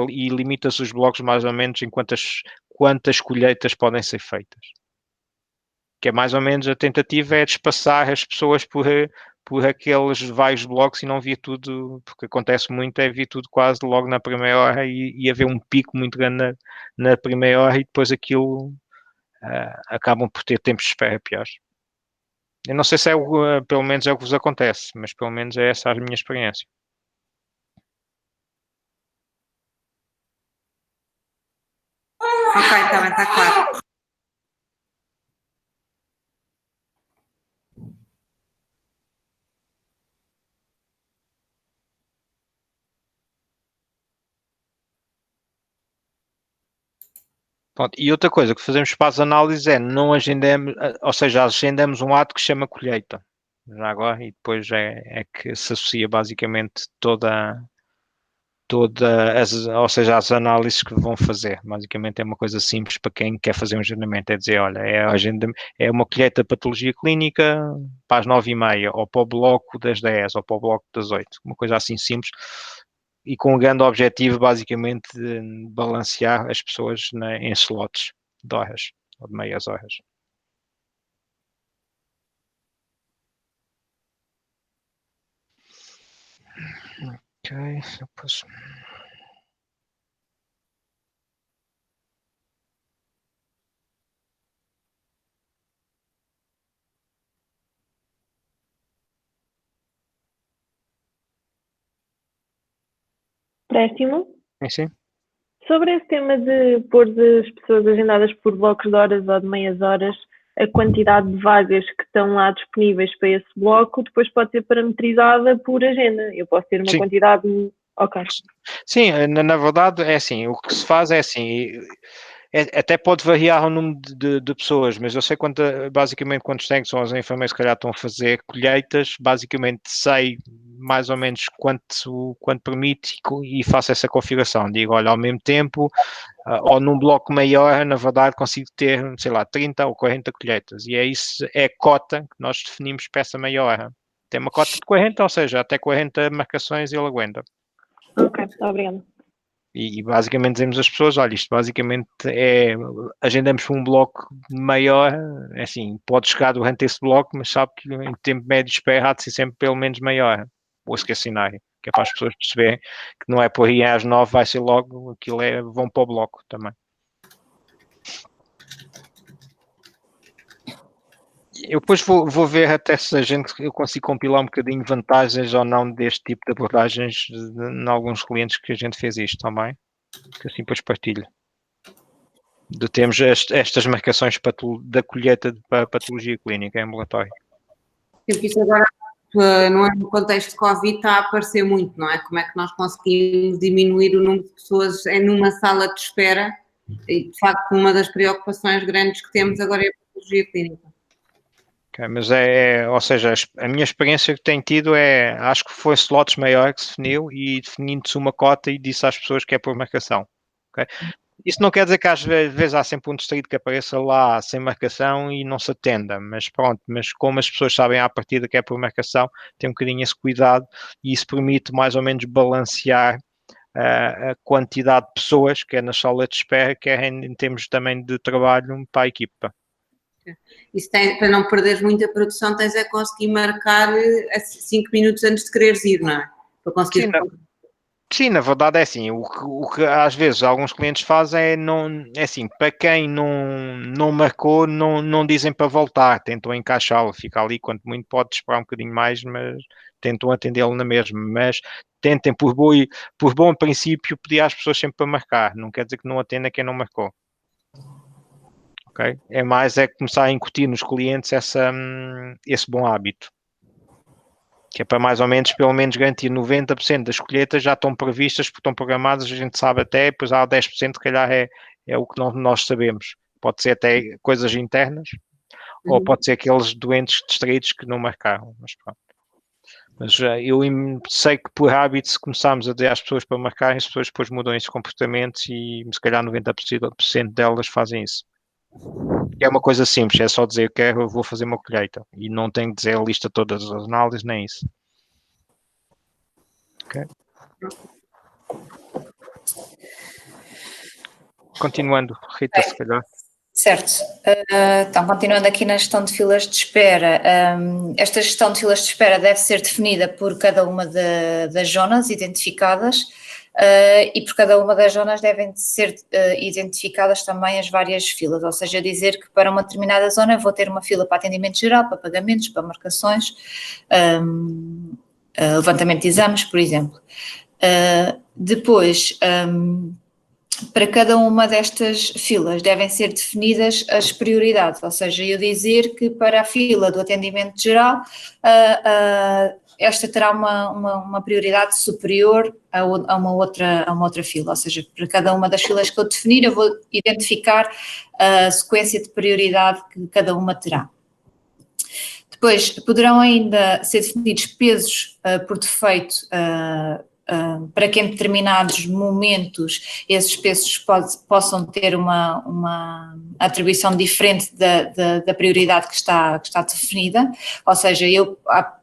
E limita-se os blocos mais ou menos em quantas colheitas podem ser feitas. Que é mais ou menos a tentativa é de espaçar as pessoas por aqueles vários blocos e não vir tudo, porque acontece muito, é vir tudo quase logo na primeira hora e haver um pico muito grande na primeira hora e depois aquilo acabam por ter tempos de espera piores. Eu não sei se pelo menos é o que vos acontece, mas pelo menos é essa a minha experiência. Ok, está bem, está claro. Pronto. E outra coisa que fazemos para as análises é não agendamos, ou seja, agendamos um ato que se chama colheita, já agora, e depois é que se associa basicamente toda ou seja, as análises que vão fazer. Basicamente é uma coisa simples para quem quer fazer um agendamento, é dizer, olha, é uma colheita de patologia clínica para as 9h30, ou para o bloco das 10, ou para o bloco das 8, uma coisa assim simples, e com um grande objetivo, basicamente, de balancear as pessoas em slots de horas, ou de meias horas. Ok, depois... Préstimo. Sim. Sobre esse tema de pôr as pessoas agendadas por blocos de horas ou de meias horas, a quantidade de vagas que estão lá disponíveis para esse bloco depois pode ser parametrizada por agenda. Eu posso ter uma Sim. quantidade... Ok. Sim, na verdade é assim, o que se faz é assim, até pode variar o número de pessoas, mas eu sei basicamente quantos técnicos são as enfermeiras que calhar estão a fazer colheitas, basicamente sei mais ou menos quanto permite e faço essa configuração. Digo, olha, ao mesmo tempo, ou num bloco maior, na verdade consigo ter, sei lá, 30 ou 40 colheitas, e é isso, é a cota que nós definimos para essa meia hora. Tem uma cota de 40, ou seja, até 40 marcações ele aguenta. Ok, obrigada. E basicamente dizemos às pessoas, olha, isto basicamente agendamos para um bloco maior, assim, pode chegar durante esse bloco, mas sabe que em tempo médio espera há de ser sempre pelo menos maior, ou esse que é cenário, que é para as pessoas perceberem que não é por aí às 9 vai ser logo, aquilo vão para o bloco também. Eu depois vou ver até se eu consigo compilar um bocadinho vantagens ou não deste tipo de abordagens em alguns clientes que a gente fez isto também, que assim depois partilho. Temos estas marcações da colheita para patologia clínica em ambulatório. Porque isso agora, no contexto de Covid, está a aparecer muito, não é? Como é que nós conseguimos diminuir o número de pessoas numa sala de espera? E, de facto, uma das preocupações grandes que temos agora é a patologia clínica. Okay, mas ou seja, a minha experiência que tenho tido acho que foi slots maior que se definiu e definindo-se uma cota e disse às pessoas que é por marcação. Okay? Isso não quer dizer que às vezes há sempre um distrito que apareça lá sem marcação e não se atenda, mas pronto, mas como as pessoas sabem à partida que é por marcação, tem um bocadinho esse cuidado e isso permite mais ou menos balancear a quantidade de pessoas, quer na sala de espera, quer em termos também de trabalho para a equipa. Isso para não perderes muita produção, tens conseguir marcar 5 minutos antes de quereres ir, não é? Para conseguir... Sim, na verdade é assim, o que às vezes alguns clientes fazem é assim, para quem não marcou, não dizem para voltar, tentam encaixá-lo, fica ali, quanto muito pode esperar um bocadinho mais, mas tentam atendê-lo na mesma, mas tentem por bom princípio pedir às pessoas sempre para marcar, não quer dizer que não atenda quem não marcou. Okay? É mais começar a incutir nos clientes esse bom hábito. Que é para mais ou menos, pelo menos, garantir 90% das colheitas já estão previstas, porque estão programadas, a gente sabe até, depois há 10% que calhar é o que nós sabemos. Pode ser até coisas internas, ou pode ser aqueles doentes distraídos que não marcaram, mas pronto. Mas eu sei que por hábito, se começarmos a dizer às pessoas para marcarem, as pessoas depois mudam esses comportamentos e se calhar 90% delas fazem isso. É uma coisa simples, é só dizer que eu vou fazer uma colheita e não tenho que dizer a lista todas das análises, nem isso. Ok. Continuando, Rita, se calhar. Certo. Então, continuando aqui na gestão de filas de espera, esta gestão de filas de espera deve ser definida por cada uma das zonas identificadas e por cada uma das zonas devem ser identificadas também as várias filas, ou seja, dizer que para uma determinada zona eu vou ter uma fila para atendimento geral, para pagamentos, para marcações, levantamento de exames, por exemplo. Depois, para cada uma destas filas devem ser definidas as prioridades, ou seja, eu dizer que para a fila do atendimento geral esta terá uma prioridade superior a uma outra fila, ou seja, para cada uma das filas que eu definir eu vou identificar a sequência de prioridade que cada uma terá. Depois poderão ainda ser definidos pesos por defeito para que em determinados momentos esses pesos possam ter uma atribuição diferente da prioridade que está definida, ou seja,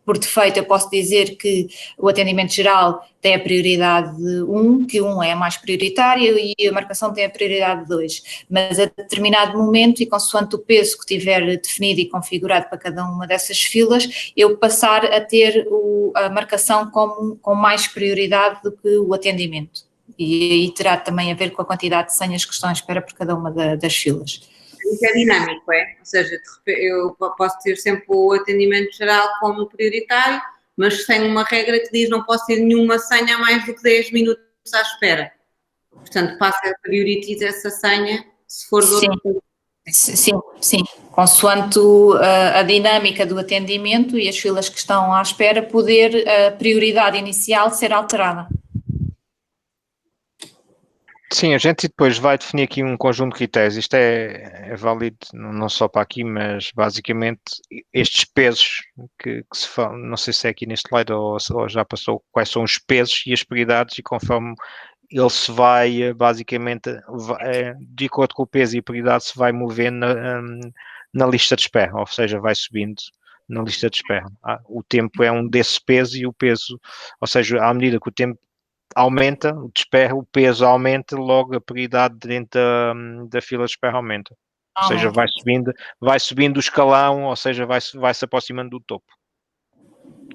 por defeito eu posso dizer que o atendimento geral tem a prioridade 1, que 1 é a mais prioritária e a marcação tem a prioridade 2, mas a determinado momento e consoante o peso que tiver definido e configurado para cada uma dessas filas, eu passar a ter a marcação com mais prioridade do que o atendimento. E aí terá também a ver com a quantidade de senhas que estão à espera por cada uma das filas. Isso é dinâmico, é? Ou seja, eu posso ter sempre o atendimento geral como prioritário, mas tenho uma regra que diz não posso ter nenhuma senha a mais do que 10 minutos à espera. Portanto, passa a priorizar essa senha se for do outro. Sim. Consoante a dinâmica do atendimento e as filas que estão à espera, poder a prioridade inicial ser alterada. Sim, a gente depois vai definir aqui um conjunto de critérios. Isto é válido não só para aqui, mas basicamente estes pesos que se falam, não sei se é aqui neste slide ou já passou, quais são os pesos e as prioridades, e conforme ele se vai, basicamente, de acordo com o peso e a prioridade, se vai movendo na lista de espera, ou seja, vai subindo na lista de espera. O tempo é um desse peso e o peso, ou seja, à medida que o tempo aumenta, o peso aumenta, logo a prioridade dentro da fila de espera aumenta. Ou seja, vai subindo o escalão, ou seja, vai-se aproximando do topo.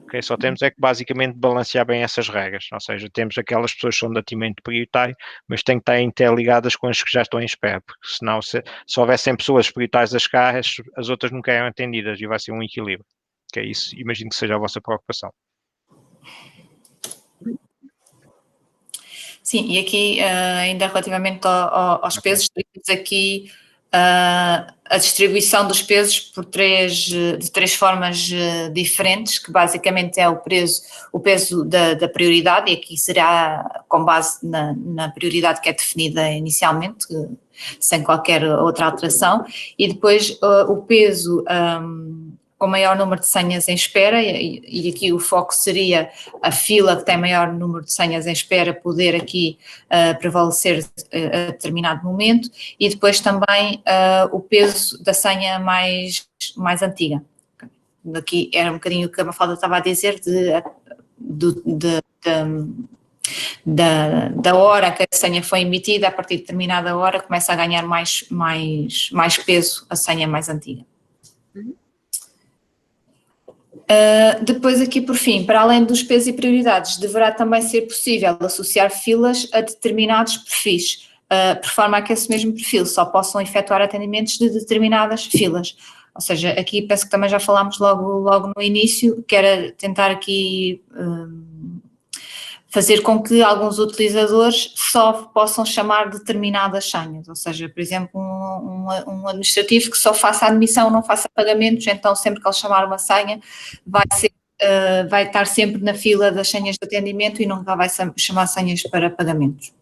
Okay? Só temos é que basicamente balancear bem essas regras, ou seja, temos aquelas pessoas que são de atendimento prioritário, mas têm que estar interligadas com as que já estão em espera, porque senão se houvessem pessoas prioritárias das carras, as outras nunca eram atendidas e vai ser um equilíbrio. Que é isso, imagino que seja a vossa preocupação. Sim, e aqui ainda relativamente aos pesos, temos aqui a distribuição dos pesos de três formas diferentes, que basicamente é o peso da prioridade, e aqui será com base na prioridade que é definida inicialmente, sem qualquer outra alteração, e depois o peso com maior número de senhas em espera, e aqui o foco seria a fila que tem maior número de senhas em espera poder aqui prevalecer a determinado momento, e depois também o peso da senha mais antiga. Aqui era um bocadinho o que a Mafalda estava a dizer da hora que a senha foi emitida, a partir de determinada hora começa a ganhar mais peso a senha mais antiga. Depois aqui por fim, para além dos pesos e prioridades, deverá também ser possível associar filas a determinados perfis, por forma a que esse mesmo perfil só possam efetuar atendimentos de determinadas filas. Ou seja, aqui penso que também já falámos logo no início, que era tentar aqui fazer com que alguns utilizadores só possam chamar determinadas senhas, ou seja, por exemplo, um administrativo que só faça admissão, não faça pagamentos, então sempre que ele chamar uma senha vai estar sempre na fila das senhas de atendimento e nunca vai chamar senhas para pagamentos.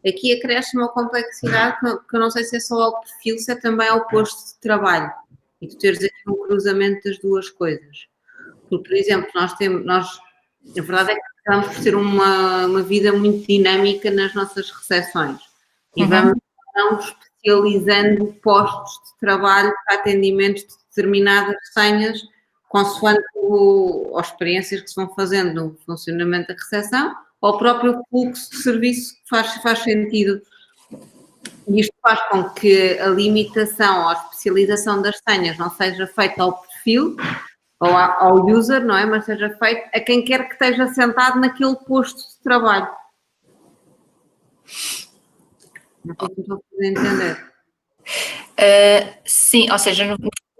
Aqui acresce uma complexidade que eu não sei se é só ao perfil, se é também ao posto de trabalho, e tu teres aqui um cruzamento das duas coisas. Porque, por exemplo, a verdade é que acabamos por ter uma vida muito dinâmica nas nossas recepções e vamos especializando postos de trabalho para atendimento de determinadas senhas consoante as experiências que se vão fazendo no funcionamento da recepção ou o próprio fluxo de serviço que faz sentido. E isto faz com que a limitação ou a especialização das senhas não seja feita ao perfil ou ao user, não é? Mas seja feito a quem quer que esteja sentado naquele posto de trabalho. Não sei se estou a poder entender. Sim, ou seja,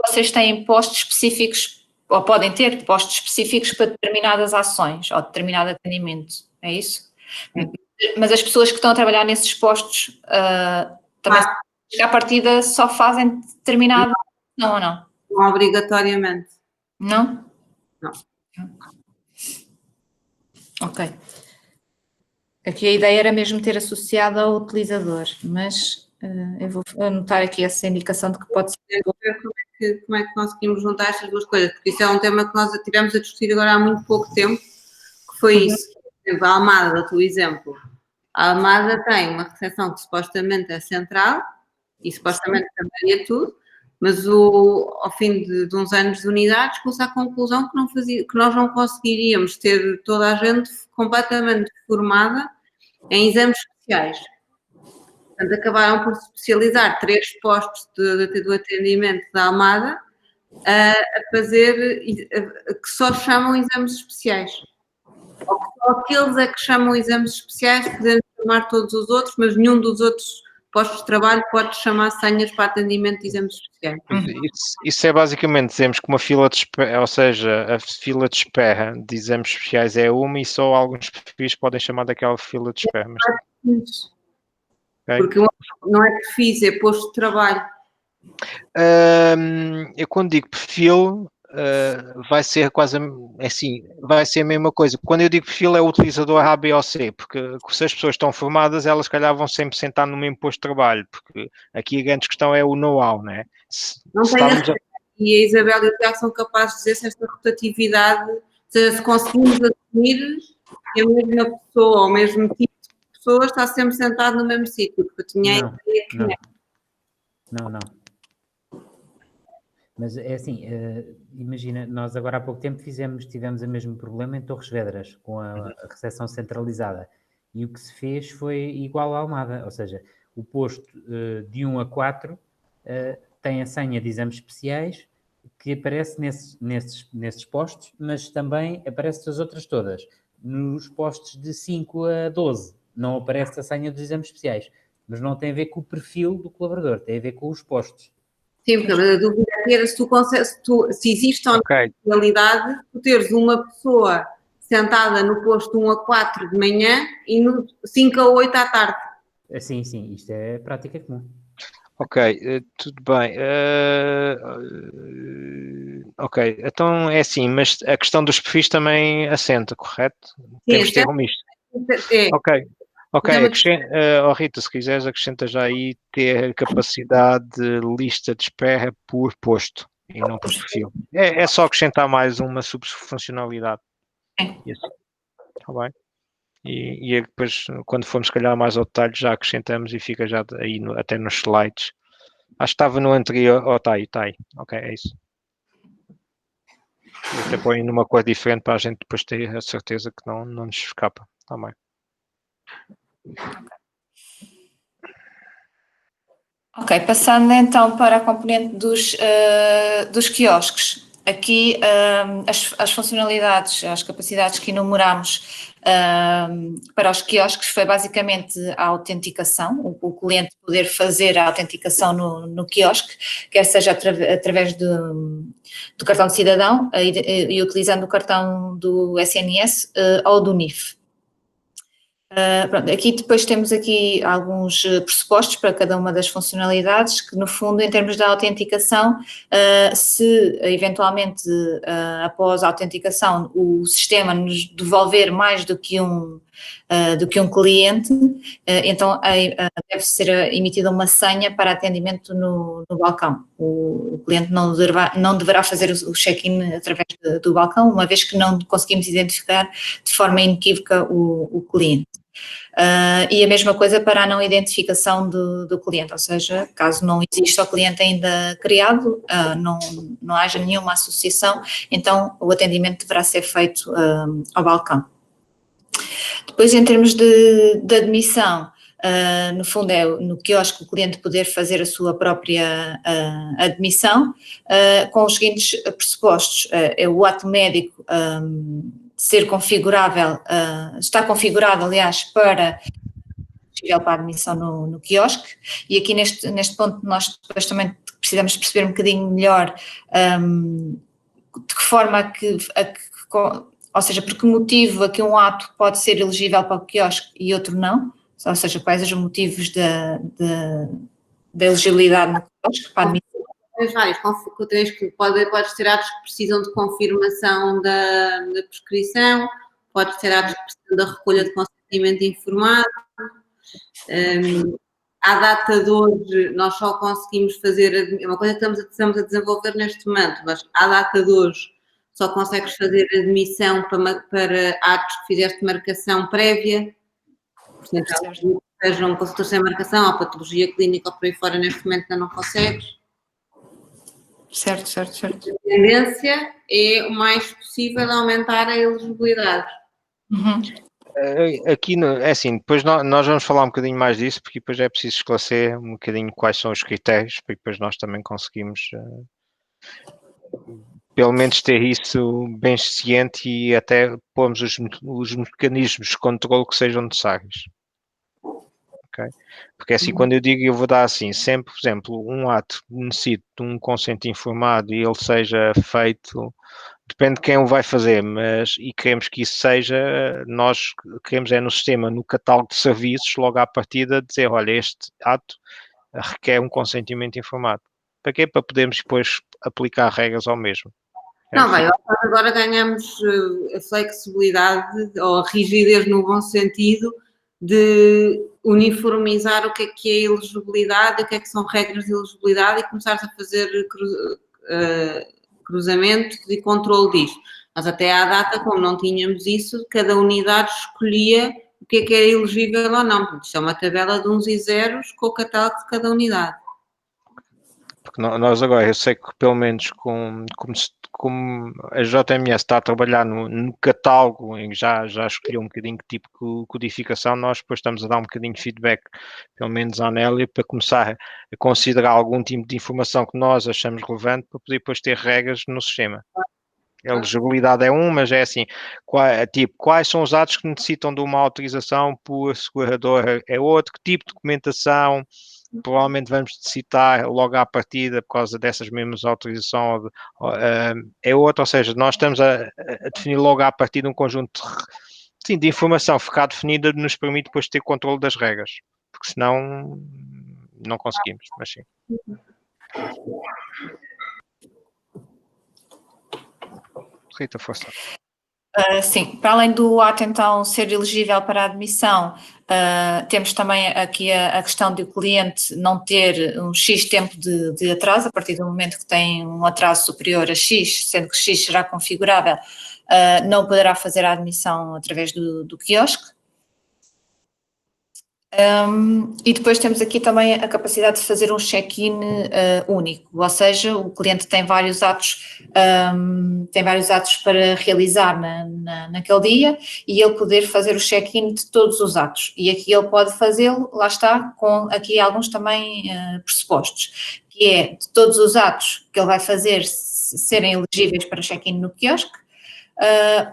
vocês têm postos específicos, ou podem ter postos específicos para determinadas ações ou determinado atendimento, é isso? Mas as pessoas que estão a trabalhar nesses postos também, à partida, só fazem determinada ação ou não? Não obrigatoriamente. Não? Não. Ok. Aqui a ideia era mesmo ter associado ao utilizador, mas eu vou anotar aqui essa indicação de que pode ser. Como é que conseguimos juntar estas duas coisas? Porque isso é um tema que nós tivemos a discutir agora há muito pouco tempo, que foi isso. exemplo, a Almada, do teu exemplo, a Almada tem uma recepção que supostamente é central e supostamente trabalha tudo, mas ao fim de uns anos de unidade chegou-se à conclusão que nós não conseguiríamos ter toda a gente completamente formada em exames especiais. Portanto, acabaram por se especializar 3 postos do atendimento da Almada a fazer, que só chamam exames especiais. Ou que só aqueles é que chamam exames especiais, podendo chamar todos os outros, mas nenhum dos outros postos de trabalho pode chamar senhas para atendimento de exames especiais. Isso é basicamente, dizemos que uma fila de espera, ou seja, a fila de espera de exames especiais é uma e só alguns perfis podem chamar daquela fila de espera. Mas... Porque não é perfis, é posto de trabalho. Eu quando digo perfil, vai ser quase assim, vai ser a mesma coisa. Quando eu digo perfil é o utilizador A, B ou C, porque se as pessoas estão formadas, elas se calhar vão sempre sentar no mesmo posto de trabalho, porque aqui a grande questão é o know-how, né? E a Isabel e o Tiago são capazes de dizer se esta rotatividade, se conseguimos assumir que a mesma pessoa ou o mesmo tipo de pessoa está sempre sentado no mesmo sítio, porque eu tinha a ideia que não. Mas é assim, imagina, nós agora há pouco tempo tivemos o mesmo problema em Torres Vedras, com a recepção centralizada. E o que se fez foi igual à Almada, ou seja, o posto de 1 a 4 tem a senha de exames especiais que aparece nesses postos, mas também aparece as outras todas. Nos postos de 5 a 12 não aparece a senha dos exames especiais, mas não tem a ver com o perfil do colaborador, tem a ver com os postos. Sim, porque a dúvida era se existe ou não a realidade de teres uma pessoa sentada no posto 1 a 4 de manhã e no 5 a 8 à tarde. Sim, isto é prática comum. Ok, tudo bem. Ok, então é assim, mas a questão dos perfis também assenta, correto? Sim, temos de ter um misto. Ok, Rita, se quiseres acrescenta já aí ter capacidade de lista de espera por posto e não por perfil. É só acrescentar mais uma subfuncionalidade. Está bem? E depois, quando formos se calhar mais ao detalhe, já acrescentamos e fica já aí até nos slides. Acho que estava no anterior. Está aí. Ok, é isso. E até põe numa cor diferente para a gente depois ter a certeza que não nos escapa. Está bem. Ok, passando então para a componente dos quiosques. Aqui as funcionalidades, as capacidades que enumeramos para os quiosques foi basicamente a autenticação, o cliente poder fazer a autenticação no quiosque, quer seja através do cartão de cidadão e utilizando o cartão do SNS ou do NIF. Pronto, aqui depois temos aqui alguns pressupostos para cada uma das funcionalidades, que no fundo, em termos da autenticação, se eventualmente após a autenticação o sistema nos devolver mais do que um cliente, então deve ser emitida uma senha para atendimento no balcão. O cliente não deverá fazer o check-in através do balcão, uma vez que não conseguimos identificar de forma inequívoca o cliente. E a mesma coisa para a não identificação do cliente, ou seja, caso não exista o cliente ainda criado, não haja nenhuma associação, então o atendimento deverá ser feito ao balcão. Depois, em termos de admissão, no fundo é no quiosque o cliente poder fazer a sua própria admissão, com os seguintes pressupostos: é o ato médico ser configurável, está configurado, aliás, para a admissão no quiosque, e aqui neste ponto nós depois também precisamos perceber um bocadinho melhor de que forma ou seja, por que motivo aqui um ato pode ser elegível para o quiosque e outro não, ou seja, quais os motivos da elegibilidade no quiosque para a admissão. Podes ter atos que precisam de confirmação da prescrição, podes ter atos que precisam da recolha de consentimento informado. À data de hoje, nós só conseguimos fazer, é uma coisa que estamos a desenvolver neste momento, mas à data de hoje só consegues fazer admissão para atos que fizeste marcação prévia. Portanto, seja um consultor sem marcação, ou patologia clínica ou por aí fora, neste momento ainda não consegues. Certo. A tendência é o mais possível aumentar a elegibilidade. Aqui, é assim, depois nós vamos falar um bocadinho mais disso, porque depois é preciso esclarecer um bocadinho quais são os critérios, para depois nós também conseguimos, pelo menos, ter isso bem ciente e até pormos os mecanismos de controle que sejam necessários. Okay? Porque assim, quando eu digo, eu vou dar assim, sempre, por exemplo, um ato necessita de um consente informado e ele seja feito, depende de quem o vai fazer, e queremos que isso seja, nós queremos no sistema, no catálogo de serviços, logo à partida, dizer, olha, este ato requer um consentimento informado. Para quê? Para podermos depois aplicar regras ao mesmo. Não, agora ganhamos a flexibilidade ou a rigidez no bom sentido de uniformizar o que é elegibilidade, o que são regras de elegibilidade e começar a fazer cruzamento e controle disto. Mas até à data, como não tínhamos isso, cada unidade escolhia o que era elegível ou não. Isto é uma tabela de uns e zeros com o catálogo de cada unidade. Porque nós agora, eu sei que pelo menos como a JMS está a trabalhar no catálogo, em que já escolheu um bocadinho que tipo de codificação, nós depois estamos a dar um bocadinho de feedback, pelo menos à Anélia, para começar a considerar algum tipo de informação que nós achamos relevante para poder depois ter regras no sistema. A elegibilidade é mas é assim, quais são os atos que necessitam de uma autorização por seguradora é outro, que tipo de documentação provavelmente vamos necessitar logo à partida por causa dessas mesmas autorizações é outra, ou seja, nós estamos a definir logo à partida um conjunto de informação ficar definida nos permite depois ter controle das regras, porque senão não conseguimos, mas sim. Rita, força. Sim, para além do ato então ser elegível para a admissão, temos também aqui a questão de o cliente não ter um X tempo de atraso, a partir do momento que tem um atraso superior a X, sendo que X será configurável, não poderá fazer a admissão através do quiosque. E depois temos aqui também a capacidade de fazer um check-in único, ou seja, o cliente tem vários atos para realizar naquele dia e ele poder fazer o check-in de todos os atos. E aqui ele pode fazê-lo, lá está, com aqui alguns também pressupostos, que é de todos os atos que ele vai fazer serem elegíveis para check-in no quiosque.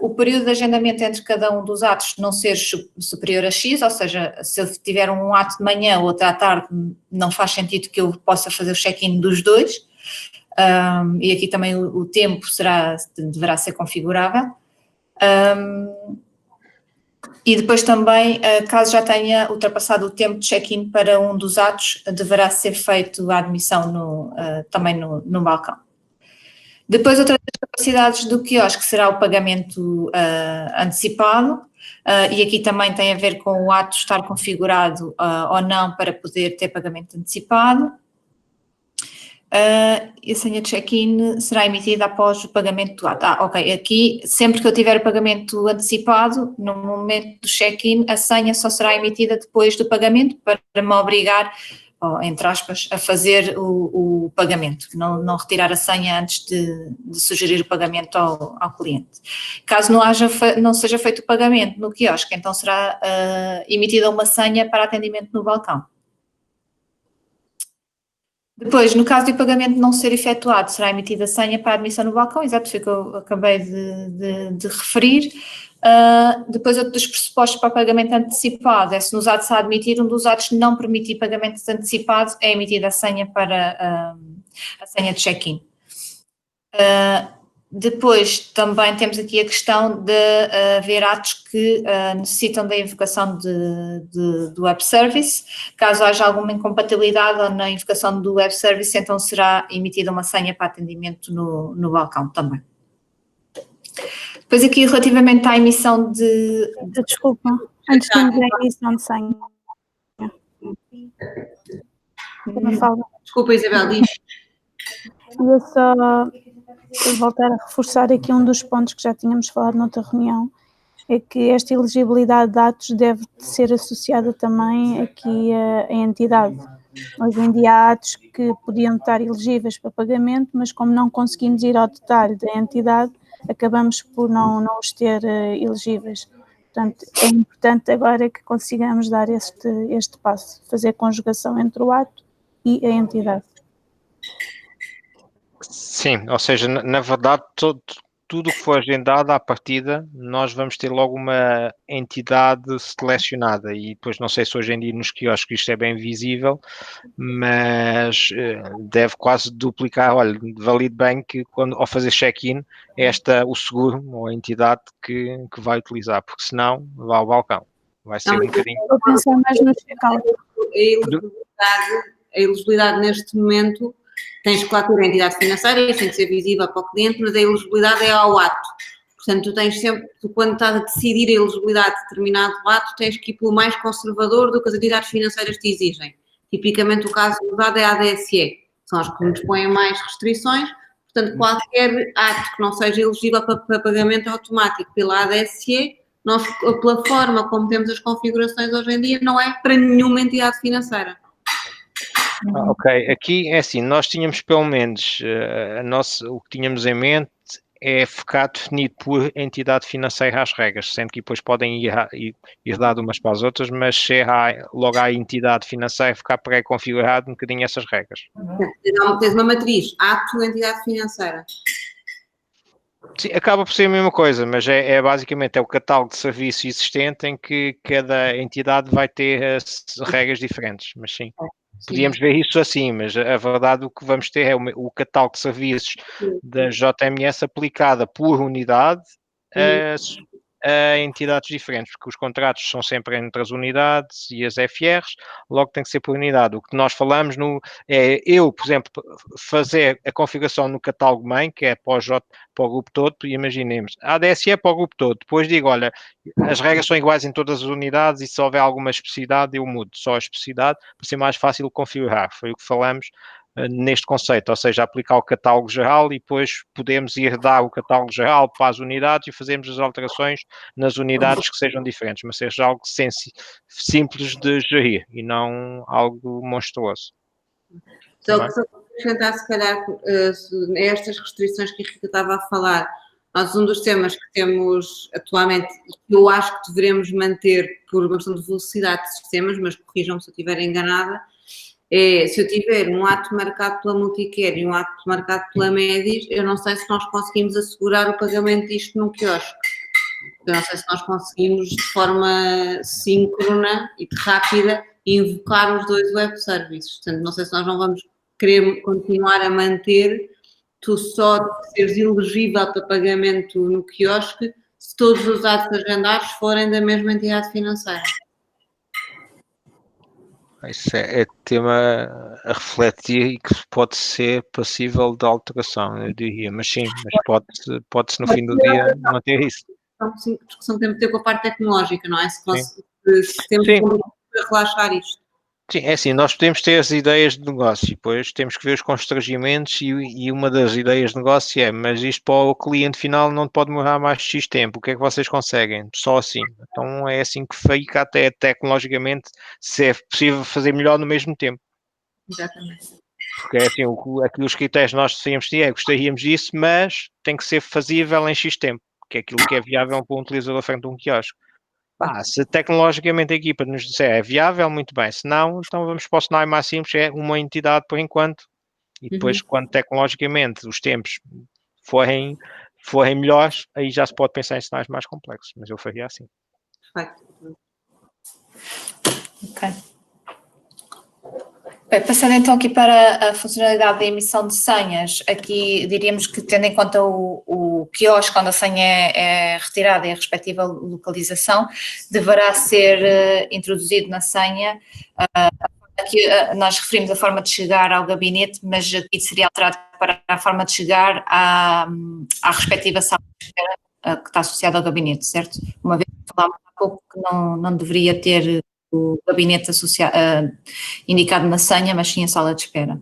O período de agendamento entre cada um dos atos não ser superior a X, ou seja, se eu tiver um ato de manhã, outro à tarde, não faz sentido que eu possa fazer o check-in dos dois, e aqui também o tempo deverá ser configurável. E depois também, caso já tenha ultrapassado o tempo de check-in para um dos atos, deverá ser feito a admissão também no balcão. Depois, outra das capacidades do quiosque será o pagamento antecipado, e aqui também tem a ver com o ato estar configurado ou não para poder ter pagamento antecipado. E a senha de check-in será emitida após o pagamento do ato. Ok, aqui, sempre que eu tiver o pagamento antecipado, no momento do check-in, a senha só será emitida depois do pagamento para me obrigar, entre aspas, a fazer o pagamento, não retirar a senha antes de sugerir o pagamento ao cliente. Caso não seja feito o pagamento no quiosque, então será emitida uma senha para atendimento no balcão. Depois, no caso de o pagamento não ser efetuado, será emitida a senha para a admissão no balcão, exato, foi o que eu acabei de referir. Depois, outro dos pressupostos para pagamento antecipado é se nos atos a admitir, um dos atos não permitir pagamento antecipado, é emitida a senha para a senha de check-in. Depois, também temos aqui a questão de haver atos que necessitam da invocação do web service. Caso haja alguma incompatibilidade na invocação do web service, então será emitida uma senha para atendimento no balcão também. Depois aqui, relativamente à emissão de... Desculpa, antes de entrar a emissão de senha. Desculpa, Isabel, diz. Eu só voltar a reforçar aqui um dos pontos que já tínhamos falado noutra reunião, é que esta elegibilidade de atos deve ser associada também aqui à entidade. Hoje em dia há atos que podiam estar elegíveis para pagamento, mas como não conseguimos ir ao detalhe da entidade, acabamos por não os ter elegíveis. Portanto, é importante agora que consigamos dar este passo, fazer conjugação entre o ato e a entidade. Sim, ou seja, na verdade, tudo que for agendado à partida, nós vamos ter logo uma entidade selecionada e depois não sei se hoje em dia nos quiosques isto é bem visível, mas deve quase duplicar, olha, valide bem que quando ao fazer check-in é o seguro ou a entidade que vai utilizar, porque senão vai ao balcão, vai ser um bocadinho... Vou pensar mais no check-out. A elegibilidade neste momento, tens que lá ter a entidade financeira, tem que ser visível para o cliente, mas a elegibilidade é ao ato. Portanto, tu tens sempre, quando estás a decidir a elegibilidade de determinado ato, tens que ir pelo mais conservador do que as entidades financeiras te exigem. Tipicamente o caso usado é a ADSE, são as que nos põem mais restrições, portanto qualquer ato que não seja elegível para pagamento automático pela ADSE, nós, pela forma como temos as configurações hoje em dia, não é para nenhuma entidade financeira. Ok, aqui é assim, nós tínhamos pelo menos, o que tínhamos em mente é ficar definido por entidade financeira as regras, sendo que depois podem ir dado umas para as outras, mas se é logo à entidade financeira ficar pré-configurado um bocadinho essas regras. Tens uma matriz, ato, entidade financeira. Sim, acaba por ser a mesma coisa, mas basicamente o catálogo de serviço existente em que cada entidade vai ter regras diferentes, mas sim. Podíamos ver isso assim, mas a verdade o que vamos ter é o catálogo de serviços da JMS aplicada por unidade a entidades diferentes, porque os contratos são sempre entre as unidades e as FRs, logo tem que ser por unidade. O que nós falamos é eu, por exemplo, fazer a configuração no catálogo mãe, que é para o grupo todo, imaginemos, a ADSE é para o grupo todo, depois digo, olha, as regras são iguais em todas as unidades e se houver alguma especificidade eu mudo só a especificidade para ser mais fácil de configurar, foi o que falamos neste conceito, ou seja, aplicar o catálogo geral e depois podemos ir dar o catálogo geral para as unidades e fazermos as alterações nas unidades que sejam diferentes, mas seja algo simples de gerir e não algo monstruoso. Só que acrescentar, se calhar, estas restrições que a Rita estava a falar, nós um dos temas que temos atualmente e que eu acho que devemos manter por uma questão de velocidade de sistemas, mas corrijam-me se eu estiver enganada, se eu tiver um ato marcado pela Multicare e um ato marcado pela Medis, eu não sei se nós conseguimos assegurar o pagamento disto num quiosque. Eu não sei se nós conseguimos de forma síncrona e rápida invocar os dois web services. Portanto, não sei se nós não vamos querer continuar a manter tu só seres elegível para pagamento no quiosque se todos os atos agendados forem da mesma entidade financeira. Isso é tema a refletir e que pode ser passível de alteração, eu diria, mas sim, mas pode-se no fim do dia manter isso. Sim, discussão que temos de ter com a parte tecnológica, não é? Se temos que relaxar isto. Sim, é assim, nós podemos ter as ideias de negócio, depois temos que ver os constrangimentos e uma das ideias de negócio mas isto para o cliente final não pode demorar mais de X tempo, o que é que vocês conseguem? Só assim. Então é assim que fica até tecnologicamente se é possível fazer melhor no mesmo tempo. Exatamente. Porque é assim, aquilo os critérios nós decidimos gostaríamos disso, mas tem que ser fazível em X tempo, que é aquilo que é viável para um utilizador frente a um quiosque. Se tecnologicamente a equipa nos disser é viável, muito bem. Se não, então vamos para o cenário mais simples, é uma entidade por enquanto. E depois, quando tecnologicamente os tempos forem melhores, aí já se pode pensar em cenários mais complexos. Mas eu faria assim. Ok. Bem, passando então aqui para a funcionalidade da emissão de senhas, aqui diríamos que tendo em conta o quiosque, quando a senha é retirada e a respectiva localização, deverá ser introduzido na senha, aqui nós referimos a forma de chegar ao gabinete, mas aqui seria alterado para a forma de chegar à respectiva sala de espera que está associada ao gabinete, certo? Uma vez que falámos há pouco que não deveria ter o gabinete indicado na senha, mas sim a sala de espera.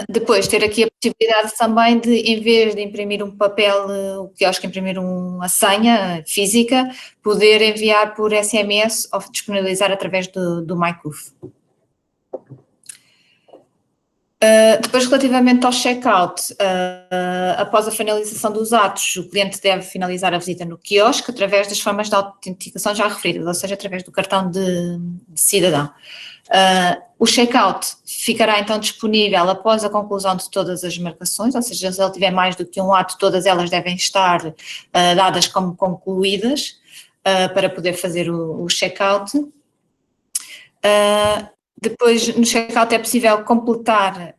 Depois ter aqui a possibilidade também de, em vez de imprimir um papel, o quiosque imprimir uma senha física, poder enviar por SMS ou disponibilizar através do MyCuf. Depois, relativamente ao check-out, após a finalização dos atos, o cliente deve finalizar a visita no quiosque através das formas de autenticação já referidas, ou seja, através do cartão de cidadão. O check-out ficará então disponível após a conclusão de todas as marcações, ou seja, se ele tiver mais do que um ato, todas elas devem estar dadas como concluídas para poder fazer o check-out. Depois, no check-out é possível completar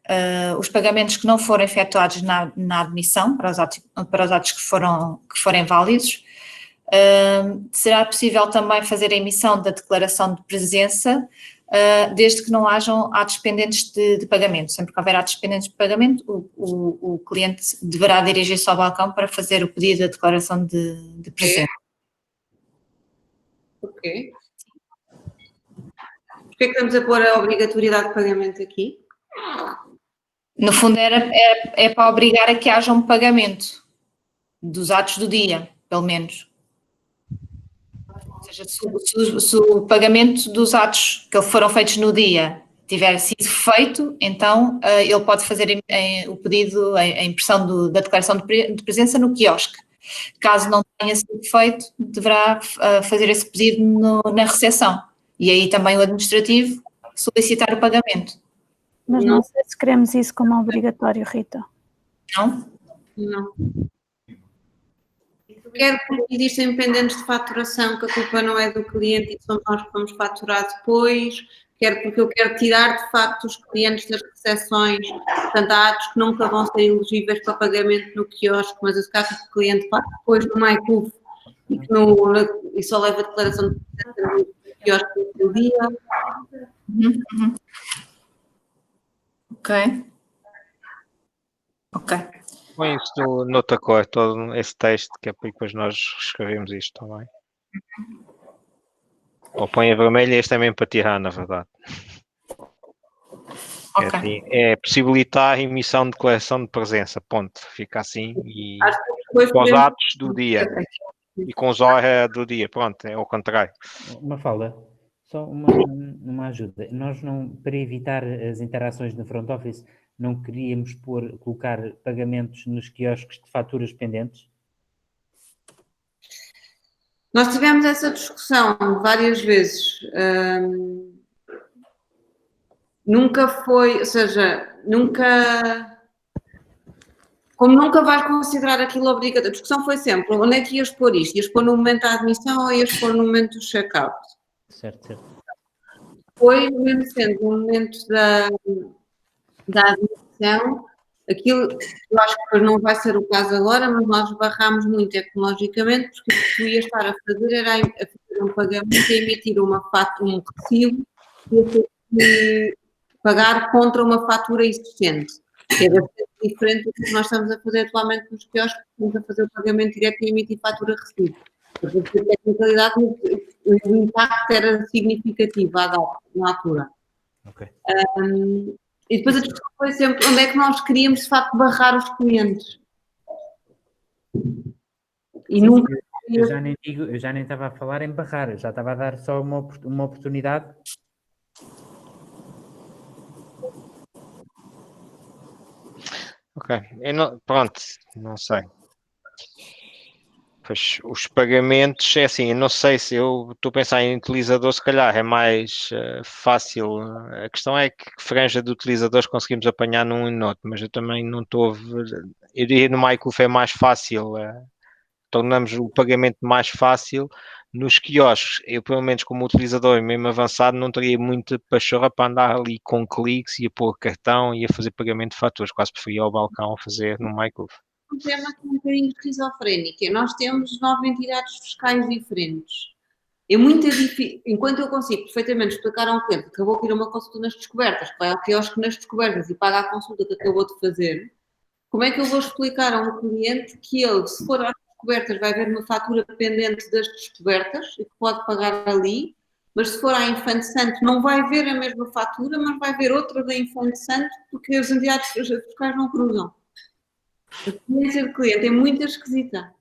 os pagamentos que não foram efetuados na admissão para os atos que forem válidos. Será possível também fazer a emissão da declaração de presença, desde que não hajam atos pendentes de pagamento. Sempre que houver atos pendentes de pagamento, o cliente deverá dirigir-se ao balcão para fazer o pedido da declaração de presença. Ok. Por que estamos a pôr a obrigatoriedade de pagamento aqui? No fundo é para obrigar a que haja um pagamento dos atos do dia, pelo menos. Ou seja, se o pagamento dos atos que foram feitos no dia tiver sido feito, então ele pode fazer o pedido, a impressão da declaração de presença no quiosque. Caso não tenha sido feito, deverá fazer esse pedido na recepção. E aí também o administrativo solicitar o pagamento. Mas não sei se queremos isso como obrigatório, Rita. Não? Não. Quer porque existem pendentes de faturação, que a culpa não é do cliente e somos nós que vamos faturar depois, quer porque eu quero tirar de facto os clientes das recepções, portanto há atos que nunca vão ser elegíveis para pagamento no quiosque, mas esse caso que o cliente paga depois no MyCuf e só leva a declaração de presença no quiosque do dia. Ok. Põe isso noutra cor, todo esse texto, que é para depois nós escrevemos isto também. Ou põe a vermelha, este é mesmo para tirar, na verdade. Ok. Assim, é possibilitar a emissão de declaração de presença, ponto. Fica assim e com os atos do dia. E com os horas do dia, pronto, é ao contrário. Mafalda, só uma ajuda. Nós não, para evitar as interações no front office, não queríamos colocar pagamentos nos quiosques de faturas pendentes? Nós tivemos essa discussão várias vezes. Nunca foi, ou seja, como nunca vais considerar aquilo obrigatório. A discussão foi sempre, onde é que ias pôr isto? Ias pôr no momento da admissão ou ias pôr no momento do check-out? Certo. Foi, mesmo sendo no momento da admissão, aquilo, eu acho que depois não vai ser o caso agora, mas nós barramos muito tecnologicamente, porque o que tu ias estar a fazer era a fazer um pagamento e emitir um recibo e pagar contra uma fatura existente. Que é bastante diferente do que nós estamos a fazer atualmente nos quiosques, estamos a fazer o pagamento direto e emitir fatura recibo. Porque a tecnicalidade, o impacto era significativo na altura. Ok. E depois a discussão foi sempre onde é que nós queríamos, de facto, barrar os clientes. E nunca... Eu já nem estava a falar em barrar, eu já estava a dar só uma oportunidade. Ok, pronto, não sei. Pois, os pagamentos, é assim, eu não sei se eu estou a pensar em utilizador, se calhar é mais fácil. A questão é que franja de utilizadores conseguimos apanhar num e no outro, mas eu também não estou a ver. Eu diria no MyCuf é mais fácil, tornamos o pagamento mais fácil. Nos quiosques, eu pelo menos como utilizador mesmo avançado não teria muita pachorra para andar ali com cliques e a pôr cartão e a fazer pagamento de faturas, quase preferia ao balcão fazer no MyCuf. Um tema que é um bocadinho esquizofrénico, nós temos 9 entidades fiscais diferentes. É muito difícil, enquanto eu consigo perfeitamente explicar a um cliente que acabou de ir a uma consulta nas descobertas, que vai ao quiosque nas descobertas e paga a consulta que acabou de fazer, como é que eu vou explicar a um cliente que ele, se for às descobertas, vai ver uma fatura pendente das descobertas e que pode pagar ali, mas se for à Infante Santo não vai ver a mesma fatura, mas vai ver outra da Infante Santo, porque as entidades fiscais não cruzam. A experiência de cliente é muito esquisita.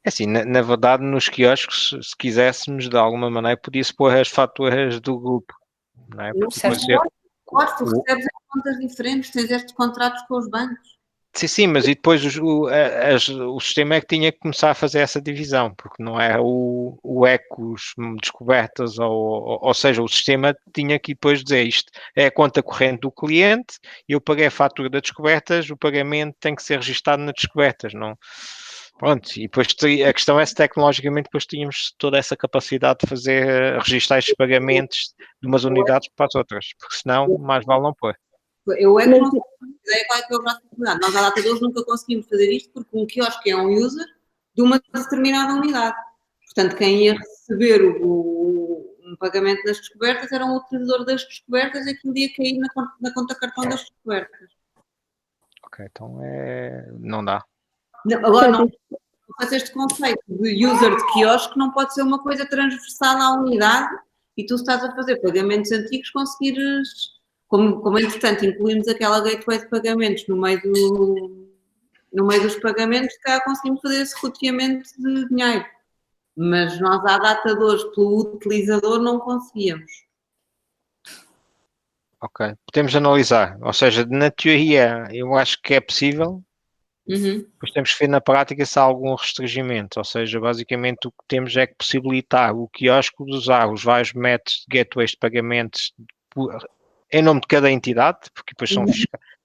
É assim, na verdade, nos quiosques, se quiséssemos, de alguma maneira, podia-se pôr as faturas do grupo, não é? Porque depois Claro, tu recebes em contas diferentes, tens estes contratos com os bancos. Sim, mas e depois o sistema é que tinha que começar a fazer essa divisão, porque não é o ECOS descobertas, ou seja, o sistema tinha que depois dizer isto é a conta corrente do cliente, eu paguei a fatura das descobertas, o pagamento tem que ser registado nas descobertas, não? Pronto, e depois a questão é se tecnologicamente depois tínhamos toda essa capacidade de fazer, registrar estes pagamentos de umas unidades para as outras, porque senão mais vale não pôr. Eu é que não tenho ideia qual é que é o braço de oportunidade. Nós, à data de hoje, nunca conseguimos fazer isto porque um quiosque é um user de uma determinada unidade. Portanto, quem ia receber um pagamento das descobertas era um utilizador das descobertas e aquilo ia cair na conta cartão das descobertas. Ok, então não dá. Agora, não faz este conceito de user de quiosque não pode ser uma coisa transversal à unidade e tu estás a fazer pagamentos antigos conseguires... Como entretanto incluímos aquela gateway de pagamentos no meio dos pagamentos, cá conseguimos fazer esse roteamento de dinheiro. Mas nós, à data de hoje, pelo utilizador, não conseguíamos. Ok, podemos analisar. Ou seja, na teoria, eu acho que é possível. Depois temos que ver na prática se há algum restringimento. Ou seja, basicamente o que temos é que possibilitar o quiosque de usar os vários métodos de gateways de pagamentos em nome de cada entidade, porque depois são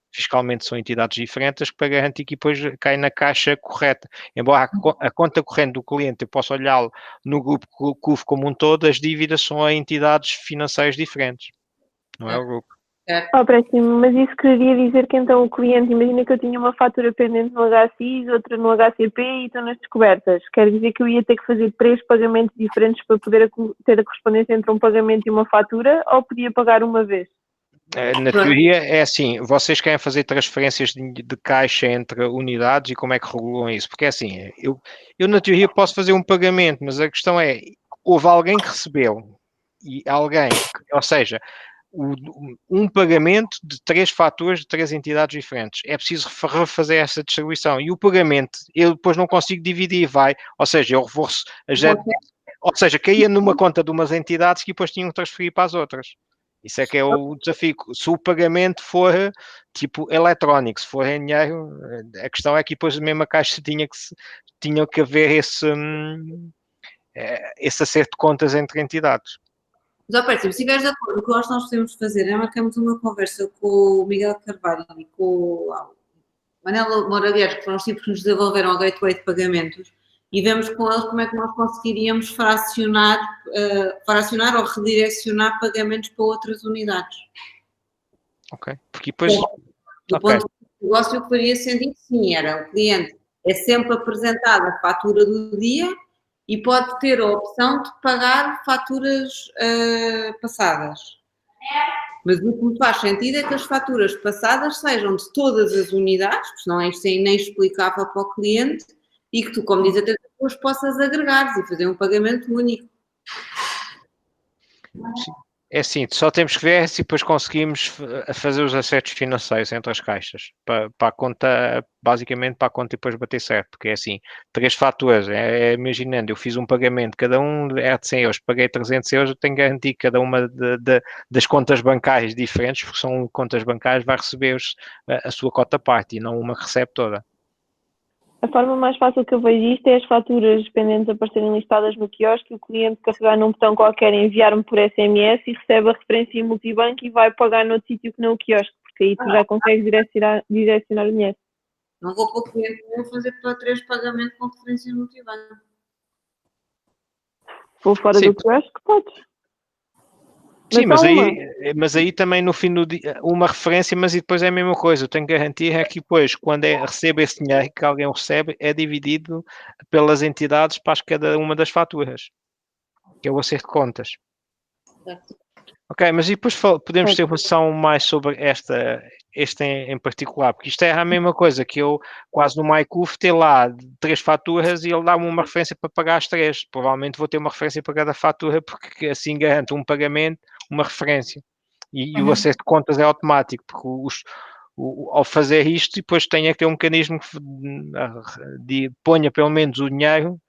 fiscalmente são entidades diferentes, para garantir que depois cai na caixa correta. Embora a conta corrente do cliente, eu possa olhá-lo no grupo CUF como um todo, as dívidas são a entidades financeiras diferentes, não é o grupo. Mas isso queria dizer que então o cliente, imagina que eu tinha uma fatura pendente no HCI, outra no HCP e estou nas descobertas. Quer dizer que eu ia ter que fazer 3 pagamentos diferentes para poder ter a correspondência entre um pagamento e uma fatura, ou podia pagar uma vez? Na teoria é assim, vocês querem fazer transferências de caixa entre unidades e como é que regulam isso? Porque é assim, eu na teoria posso fazer um pagamento, mas a questão é, houve alguém que recebeu, e alguém, ou seja, um pagamento de 3 faturas de 3 entidades diferentes. É preciso refazer essa distribuição. E o pagamento, eu depois não consigo dividir, ou seja, eu vou, ou seja, caía numa conta de umas entidades que depois tinham que transferir para as outras. Isso é que é o desafio. Se o pagamento for tipo eletrónico, se for em dinheiro, a questão é que depois a mesma caixa tinha que haver esse acerto de contas entre entidades. Mas, se estiveres de acordo, o que nós podemos fazer é marcamos uma conversa com o Miguel Carvalho e com o Manela Moragueiros, que foram os tipos que nos desenvolveram a gateway de pagamentos, e vemos com eles como é que nós conseguiríamos fracionar ou redirecionar pagamentos para outras unidades. Ok, porque depois... Do ponto de negócio, o que faria sentido, sim, era o cliente é sempre apresentado a fatura do dia e pode ter a opção de pagar faturas passadas. Mas o que me faz sentido é que as faturas passadas sejam de todas as unidades, porque senão isto é inexplicável para o cliente, e que tu, como diz até depois, possas agregar e fazer um pagamento único. Sim. É assim, só temos que ver se depois conseguimos fazer os acertos financeiros entre as caixas, para a conta, basicamente para a conta depois bater certo, porque é assim, 3 faturas, imaginando, eu fiz um pagamento, cada um é de 100 euros, paguei 300 euros, eu tenho que garantir que cada uma das contas bancárias diferentes, porque são contas bancárias, vai receber a sua cota à parte e não uma que recebe toda. A forma mais fácil que eu vejo isto é as faturas pendentes aparecerem listadas no quiosque, o cliente carregar num botão qualquer, enviar-me por SMS e recebe a referência em multibanco e vai pagar noutro sítio que não o quiosque, porque aí tu já consegues direcionar o dinheiro. Não vou para o cliente, vou fazer para 3 pagamentos com referência em multibanco. Vou fora do quiosque, podes. Sim, mas aí também no fim do dia, uma referência, mas e depois é a mesma coisa. Eu tenho que garantir é que depois, quando recebe esse dinheiro que alguém recebe, é dividido pelas entidades para cada uma das faturas, que é o acerto de contas. Ok, mas e depois podemos ter uma noção mais sobre este em particular, porque isto é a mesma coisa que eu, quase no MyCuf, ter lá 3 faturas e ele dá-me uma referência para pagar as 3. Provavelmente vou ter uma referência para cada fatura, porque assim garanto um pagamento, uma referência. E o acesso de contas é automático, porque ao fazer isto, depois tenho que ter um mecanismo de ponha pelo menos o dinheiro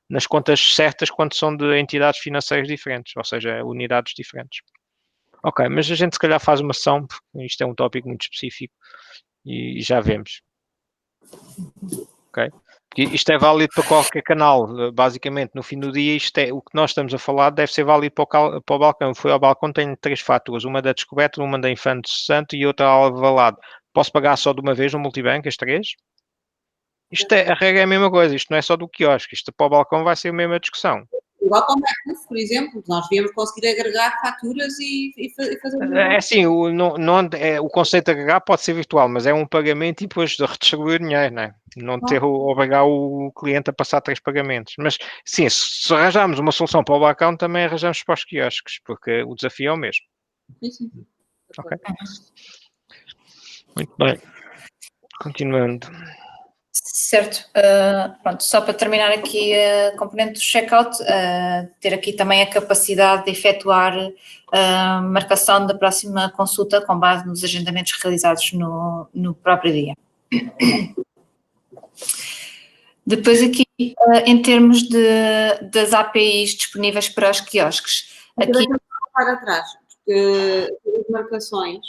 nas contas certas quando são de entidades financeiras diferentes, ou seja, unidades diferentes. Ok, mas a gente se calhar faz uma sessão, porque isto é um tópico muito específico e já vemos. Ok? Porque isto é válido para qualquer canal, basicamente no fim do dia isto é o que nós estamos a falar, deve ser válido para o balcão. Foi ao balcão, tenho 3 faturas, uma da Descoberta, uma da Infante Santo e outra ao Alvalade. Posso pagar só de uma vez no multibanco, as 3? Isto a regra é a mesma coisa, isto não é só do quiosque, isto para o balcão vai ser a mesma discussão. Igual para o MyCuf, por exemplo, nós devíamos conseguir agregar faturas e fazer É assim, o conceito de agregar pode ser virtual, mas é um pagamento e depois de redistribuir dinheiro, não é? Não ter obrigar o cliente a passar 3 pagamentos. Mas sim, se arranjarmos uma solução para o balcão, também arranjamos para os quiosques, porque o desafio é o mesmo. Sim. Ok. Muito bem. Continuando. Certo, pronto, só para terminar aqui a componente do checkout, ter aqui também a capacidade de efetuar a marcação da próxima consulta com base nos agendamentos realizados no próprio dia. Depois aqui, em termos das APIs disponíveis para os quiosques. Aqui para trás, porque as marcações,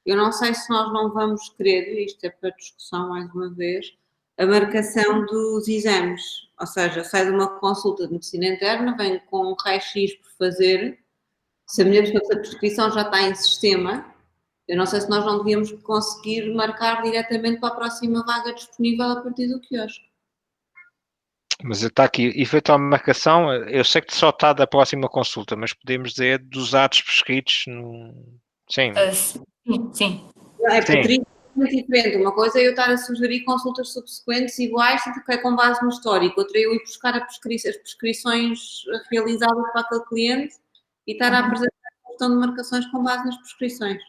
eu não sei se nós não vamos querer, isto é para discussão mais uma vez, a marcação dos exames, ou seja, sai de uma consulta de medicina interna, vem com um raio-x por fazer, sabemos que a prescrição já está em sistema, eu não sei se nós não devíamos conseguir marcar diretamente para a próxima vaga disponível a partir do quiosque. Mas está aqui, efetuar a marcação, eu sei que só está da próxima consulta, mas podemos dizer dos atos prescritos Sim. Sim. É muito diferente. Uma coisa é eu estar a sugerir consultas subsequentes iguais, que é com base no histórico. Outra é eu ir buscar as prescrições realizadas para aquele cliente e estar a apresentar a questão de marcações com base nas prescrições.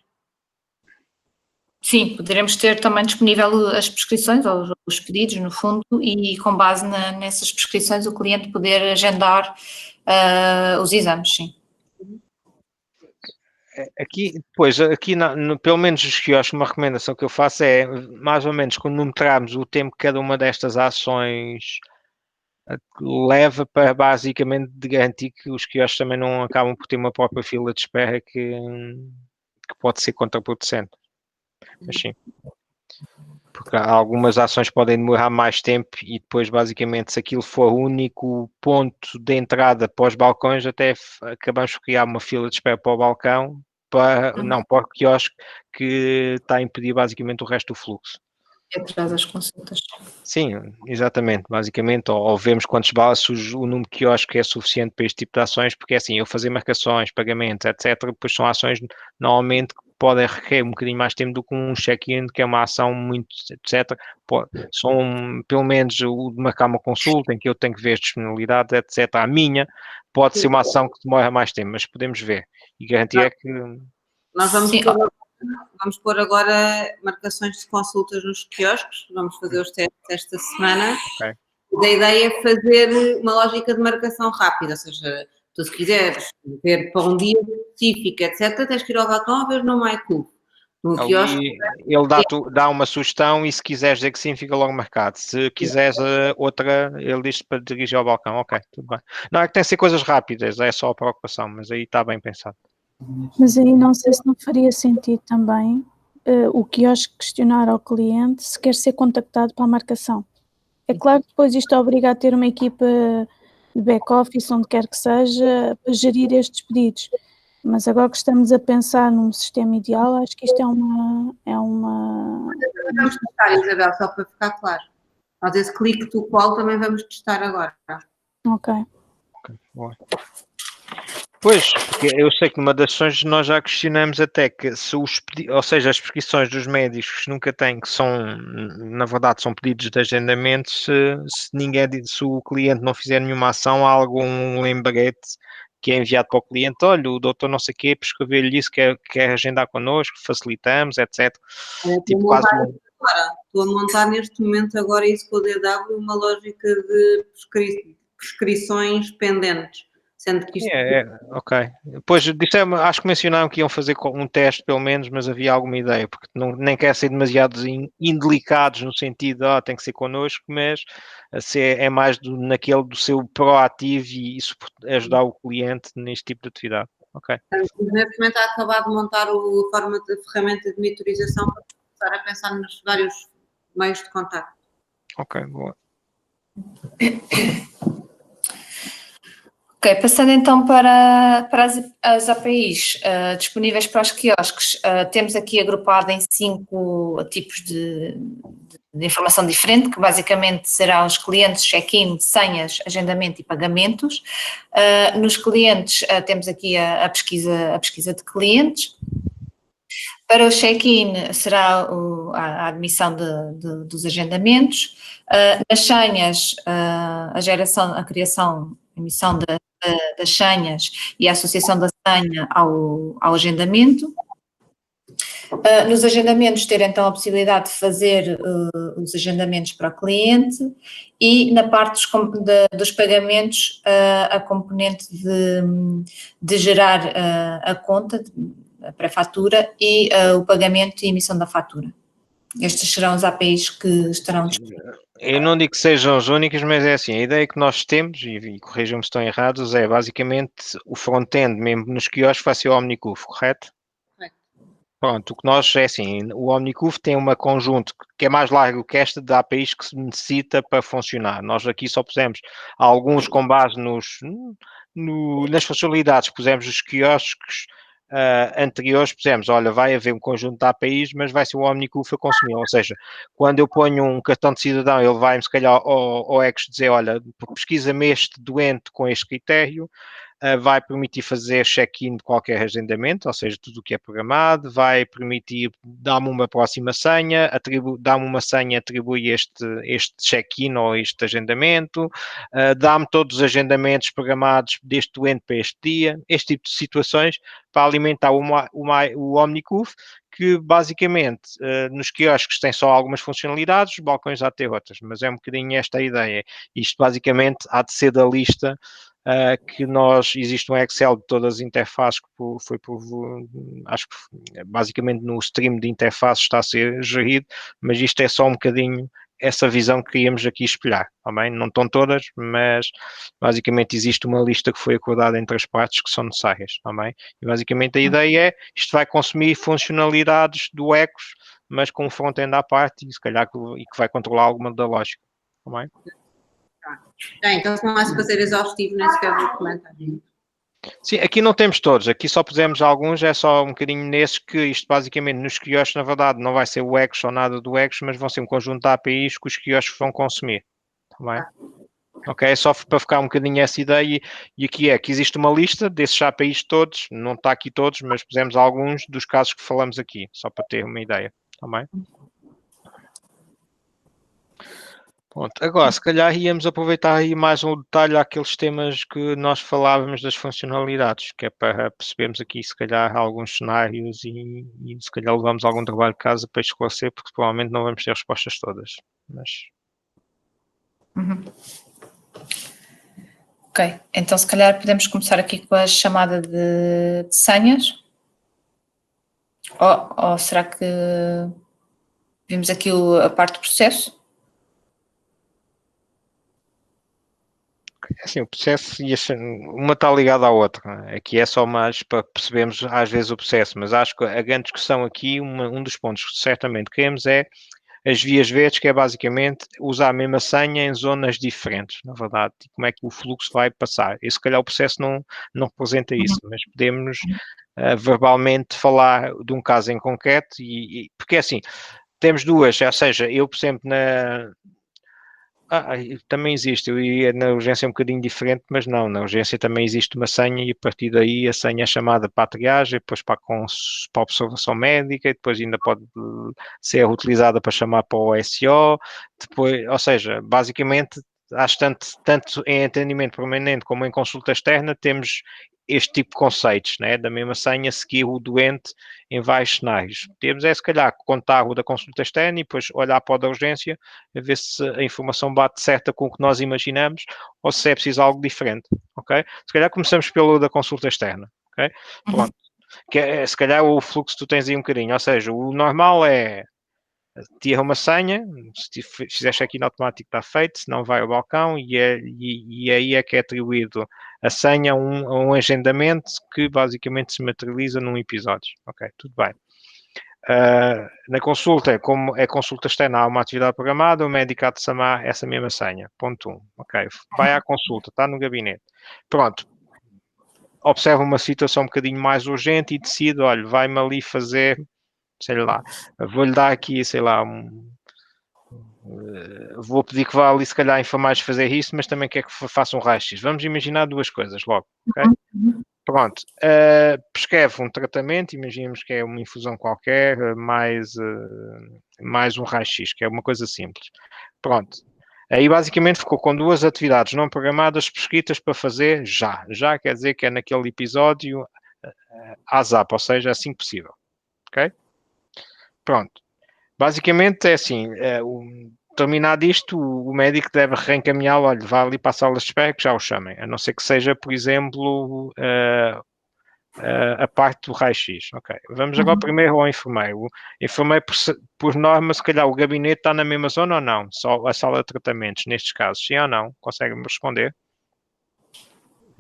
Sim, poderemos ter também disponível as prescrições ou os pedidos, no fundo, e com base nessas prescrições o cliente poder agendar os exames, sim. Aqui, pelo menos os quiosques, uma recomendação que eu faço é, mais ou menos, cronometrarmos o tempo que cada uma destas ações leva para, basicamente, de garantir que os quiosques também não acabam por ter uma própria fila de espera que pode ser contraproducente. Mas sim. Porque algumas ações podem demorar mais tempo e depois, basicamente, se aquilo for o único ponto de entrada para os balcões, até acabamos por criar uma fila de espera para o balcão, para o quiosque, que está a impedir, basicamente, o resto do fluxo. Atrás das consultas. Sim, exatamente, basicamente, ou vemos quantos balas, o número de quiosque é suficiente para este tipo de ações, porque é assim, eu fazer marcações, pagamentos, etc., depois são ações, normalmente, podem requerer um bocadinho mais tempo do que um check-in, que é uma ação muito, etc. São, pelo menos, o de marcar uma consulta, em que eu tenho que ver as disponibilidades, etc. A minha pode ser uma ação que demora mais tempo, mas podemos ver. E garantir é que... Nós vamos pôr agora marcações de consultas nos quiosques, vamos fazer os testes esta semana. Okay. A ideia é fazer uma lógica de marcação rápida, ou seja, tu se quiseres ver para um dia específico, etc., tens que ir ao balcão a ver no MyCuf. No quiosque... Ele dá uma sugestão e se quiseres dizer que sim, fica logo marcado. Se quiseres outra, ele diz para dirigir ao balcão. Ok, tudo bem. Não, é que tem que ser coisas rápidas, é só a preocupação, mas aí está bem pensado. Mas aí não sei se não faria sentido também o quiosque questionar ao cliente se quer ser contactado para a marcação. É claro que depois isto obriga a ter uma equipa de back-office, onde quer que seja, para gerir estes pedidos. Mas agora que estamos a pensar num sistema ideal, acho que isto é uma... Vamos testar, Isabel, só para ficar claro. Nós esse clique to call também vamos testar agora. Ok. Boa. Pois, porque eu sei que numa das sessões nós já questionamos até que se ou seja, as prescrições dos médicos nunca têm, que são, na verdade, são pedidos de agendamento, se o cliente não fizer nenhuma ação, há algum lembrete que é enviado para o cliente, olha, o doutor não sei o quê, prescreveu-lhe isso, quer agendar connosco, facilitamos, etc. Tipo, quase Estou a montar neste momento agora isso com o DW, uma lógica de prescrições pendentes, sendo que isto... ok. Depois disseram, acho que mencionaram que iam fazer um teste pelo menos, mas havia alguma ideia, porque nem quer ser demasiado indelicados no sentido, tem que ser connosco, mas é mais naquele do seu proativo e isso ajudar o cliente neste tipo de atividade. Ok. Neste momento está a acabar de montar a ferramenta de monitorização para começar a pensar nos vários meios de contacto. Ok, boa. Ok, passando então para as APIs disponíveis para os quiosques, temos aqui agrupado em 5 tipos de informação diferente, que basicamente serão os clientes, check-in, senhas, agendamento e pagamentos. Nos clientes temos aqui a pesquisa de clientes. Para o check-in será a admissão dos agendamentos. Nas senhas, a criação, emissão das senhas e a associação da senha ao agendamento. Nos agendamentos ter então a possibilidade de fazer os agendamentos para o cliente e na parte dos pagamentos a componente de gerar a conta, a pré-fatura e o pagamento e emissão da fatura. Estes serão os APIs que estarão disponíveis. Eu não digo que sejam os únicos, mas é assim, a ideia que nós temos, e corrijam-me se estão errados, é basicamente o front-end mesmo nos quiosques vai ser o OmniCUF, correto? Correto. Pronto, o que nós, é assim, o OmniCUF tem um conjunto que é mais largo que esta de APIs que se necessita para funcionar. Nós aqui só pusemos alguns com base nas funcionalidades, pusemos os quiosques anteriores, pusemos, olha, vai haver um conjunto de APIs, mas vai ser o OmniCUF a consumir, ou seja, quando eu ponho um cartão de cidadão, ele vai-me se calhar ao ECOS dizer, olha, pesquisa-me este doente com este critério, vai permitir fazer check-in de qualquer agendamento, ou seja, tudo o que é programado, vai permitir dar-me uma próxima senha, dá-me uma senha, atribui este check-in ou este agendamento, dá-me todos os agendamentos programados deste doente para este dia, este tipo de situações para alimentar o OmniCUF, que basicamente nos quiosques tem só algumas funcionalidades, os balcões há de ter outras, mas é um bocadinho esta a ideia. Isto basicamente há de ser da lista que existe um Excel de todas as interfaces que acho que basicamente no stream de interfaces está a ser gerido, mas isto é só um bocadinho essa visão que queríamos aqui espelhar, também não estão todas, mas basicamente existe uma lista que foi acordada entre as partes que são necessárias, também, e basicamente a ideia é, isto vai consumir funcionalidades do ECOS, mas com um front-end à parte e se calhar que vai controlar alguma da lógica, também. Então, se não há para ser exaustivo, nem sequer vou comentar. Sim, aqui não temos todos, aqui só pusemos alguns, é só um bocadinho nesses que isto basicamente nos quiosques, na verdade, não vai ser o ECOS ou nada do ECOS, mas vão ser um conjunto de APIs que os quiosques vão consumir. Tá bem? Ok, é só para ficar um bocadinho essa ideia e aqui é que existe uma lista desses APIs todos, não está aqui todos, mas pusemos alguns dos casos que falamos aqui, só para ter uma ideia. Tá bem? Pronto. Agora, se calhar íamos aproveitar aí mais um detalhe àqueles temas que nós falávamos das funcionalidades, que é para percebermos aqui, se calhar, alguns cenários e se calhar levamos algum trabalho de casa para esclarecer, porque provavelmente não vamos ter respostas todas. Mas... Ok, então se calhar podemos começar aqui com a chamada de senhas. Ou será que vimos aqui a parte do processo? Assim, o processo, uma está ligada à outra. Aqui é só mais para percebermos às vezes o processo, mas acho que a grande discussão aqui, um dos pontos que certamente queremos é as vias verdes, que é basicamente usar a mesma senha em zonas diferentes, na verdade, e como é que o fluxo vai passar. E se calhar o processo não representa isso, mas podemos verbalmente falar de um caso em concreto, porque assim, temos duas, ou seja, eu, por exemplo, também existe, eu ia na urgência um bocadinho diferente, mas não, na urgência também existe uma senha e a partir daí a senha é chamada para a triagem, depois para a observação médica, e depois ainda pode ser utilizada para chamar para o SO, depois, ou seja, basicamente, acho tanto em atendimento permanente como em consulta externa, temos este tipo de conceitos, né? Da mesma senha, seguir o doente em vários cenários. Temos se calhar, contar o da consulta externa e depois olhar para o da urgência, a ver se a informação bate certa com o que nós imaginamos ou se é preciso algo diferente, ok? Se calhar começamos pelo da consulta externa, ok? Pronto. Que é, se calhar o fluxo tu tens aí um bocadinho, ou seja, o normal é tira uma senha, se fizer check-in automático está feito, se não vai ao balcão e aí é que é atribuído a senha a um agendamento que basicamente se materializa num episódio. Ok, tudo bem. Na consulta, como é consulta externa, há uma atividade programada, o médico há de chamar essa mesma senha. Ponto 1. Ok, vai à consulta, está no gabinete. Pronto. Observa uma situação um bocadinho mais urgente e decide, olha, vai-me ali fazer, sei lá, vou-lhe dar aqui, sei lá, vou pedir que vá ali, se calhar, a enfermagem fazer isso, mas também quer que faça um raio-x. Vamos imaginar duas coisas logo, ok? Pronto. Prescreve um tratamento, imaginemos que é uma infusão qualquer, mais um raio-x, que é uma coisa simples. Pronto. Aí, basicamente, ficou com duas atividades não programadas prescritas para fazer já. Já quer dizer que é naquele episódio ASAP, ou seja, assim que possível. Ok? Pronto. Basicamente é assim, terminado isto, o médico deve reencaminhá-lo, olha, vá ali para a sala de espera que já o chamem, a não ser que seja, por exemplo, a parte do raio-x. Ok. Vamos agora primeiro ao enfermeiro. O enfermeiro, por norma, se calhar o gabinete está na mesma zona ou não? Só a sala de tratamentos, nestes casos, sim ou não? Conseguem-me responder?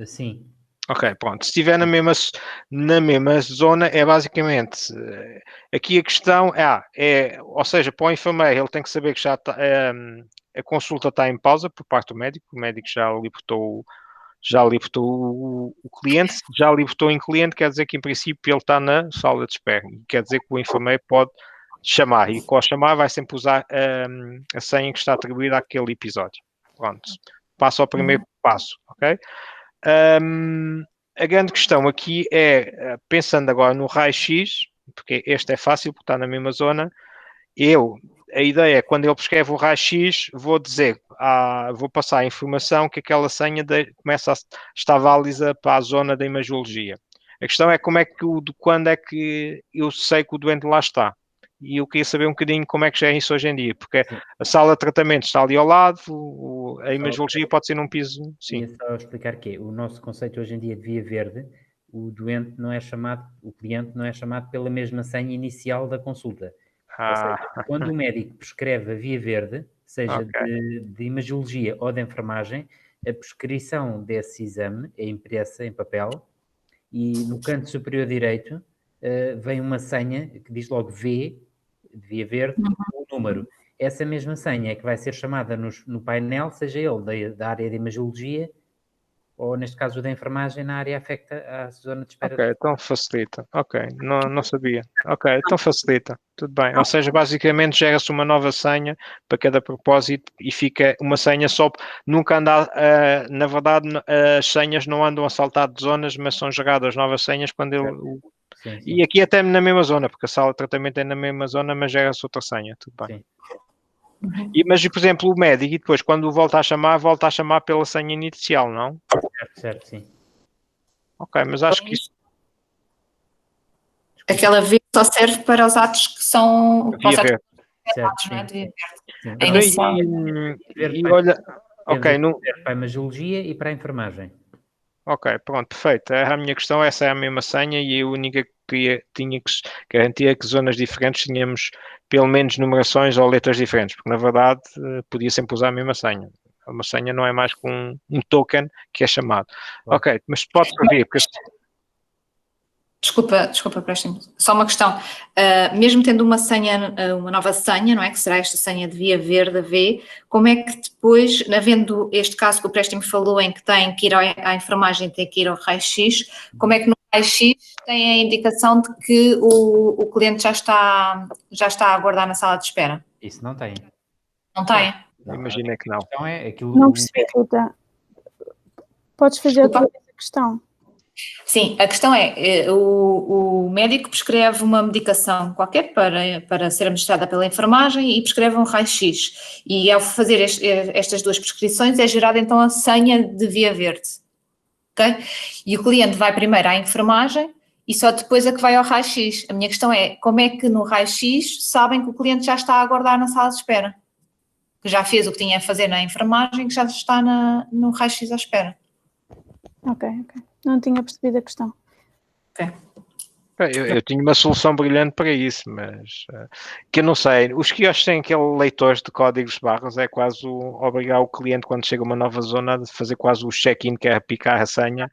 Sim. Ok, pronto. Se estiver na mesma zona, é basicamente... aqui a questão ou seja, para o enfermeiro, ele tem que saber que já está, a consulta está em pausa por parte do médico. O médico já libertou o cliente. Já libertou em cliente, quer dizer que, em princípio, ele está na sala de espera. Quer dizer que o enfermeiro pode chamar. E com a chamar vai sempre usar a senha que está atribuída àquele episódio. Pronto. Passa ao primeiro passo, ok? A grande questão aqui é, pensando agora no raio-x, porque este é fácil, porque está na mesma zona, a ideia é, quando ele prescreve o raio-x, vou passar a informação que aquela senha começa a estar válida para a zona da imagiologia. A questão é quando é que eu sei que o doente lá está. E eu queria saber um bocadinho como é que já é isso hoje em dia, porque a sala de tratamento está ali ao lado, a imagiologia pode ser num piso... Sim. Ia só explicar que o nosso conceito hoje em dia de via verde, o cliente não é chamado pela mesma senha inicial da consulta. Ou seja, quando o médico prescreve a via verde, seja de imagiologia ou de enfermagem, a prescrição desse exame é impressa em papel e no canto superior direito vem uma senha que diz logo V, de via verde, o número. Essa mesma senha é que vai ser chamada no painel, seja ele da área de imagiologia ou, neste caso, da enfermagem, na área afecta à zona de espera. Ok, então facilita. Ok, não sabia. Ok, então facilita. Tudo bem. Ou seja, basicamente gera-se uma nova senha para cada propósito e fica uma senha só. Nunca anda, na verdade, as senhas não andam a saltar de zonas, mas são geradas novas senhas quando ele... Sim. E aqui até na mesma zona, porque a sala de tratamento é na mesma zona, mas gera-se outra senha. Tudo bem. Sim. Mas, por exemplo, o médico, e depois, quando volta a chamar pela senha inicial, não? Certo, sim. Ok, mas acho que isso... Aquela via só serve para os atos que são... Via verde. Atos, não é? De via Sim. verde. Inicial. E olha... Ok, para a imagiologia e para a enfermagem. Ok, pronto, perfeito. A minha questão, essa é a mesma senha e a única que tinha que garantir que zonas diferentes tínhamos pelo menos numerações ou letras diferentes, porque na verdade podia sempre usar a mesma senha. Uma senha não é mais que um token que é chamado. Ok, mas pode prever, porque... Desculpa, Prestem, só uma questão. Mesmo tendo uma nova senha, não é? Que será esta senha de via verde, V, como é que depois, havendo este caso que o Prestem falou em que tem que ir à enfermagem, tem que ir ao raio-x, como é que no raio-x tem a indicação de que o cliente já está a aguardar na sala de espera? Isso não tem. Não tem? Imagina que não. Então é aquilo... Não percebi, Rita. Podes fazer outra vez a questão? Sim, a questão é, o médico prescreve uma medicação qualquer para ser administrada pela enfermagem e prescreve um raio-x. E ao fazer estas duas prescrições é gerada então a senha de via verde. ok? E o cliente vai primeiro à enfermagem e só depois é que vai ao raio-x. A minha questão é, como é que no raio-x sabem que o cliente já está a aguardar na sala de espera? Que já fez o que tinha a fazer na enfermagem, que já está no raio-x à espera. Ok. Não tinha percebido a questão. Ok. Eu tinha uma solução brilhante para isso, mas que eu não sei. Os quiosques têm aquele leitor de códigos de barras, é quase obrigar o cliente, quando chega a uma nova zona, a fazer quase o check-in, que é picar a senha,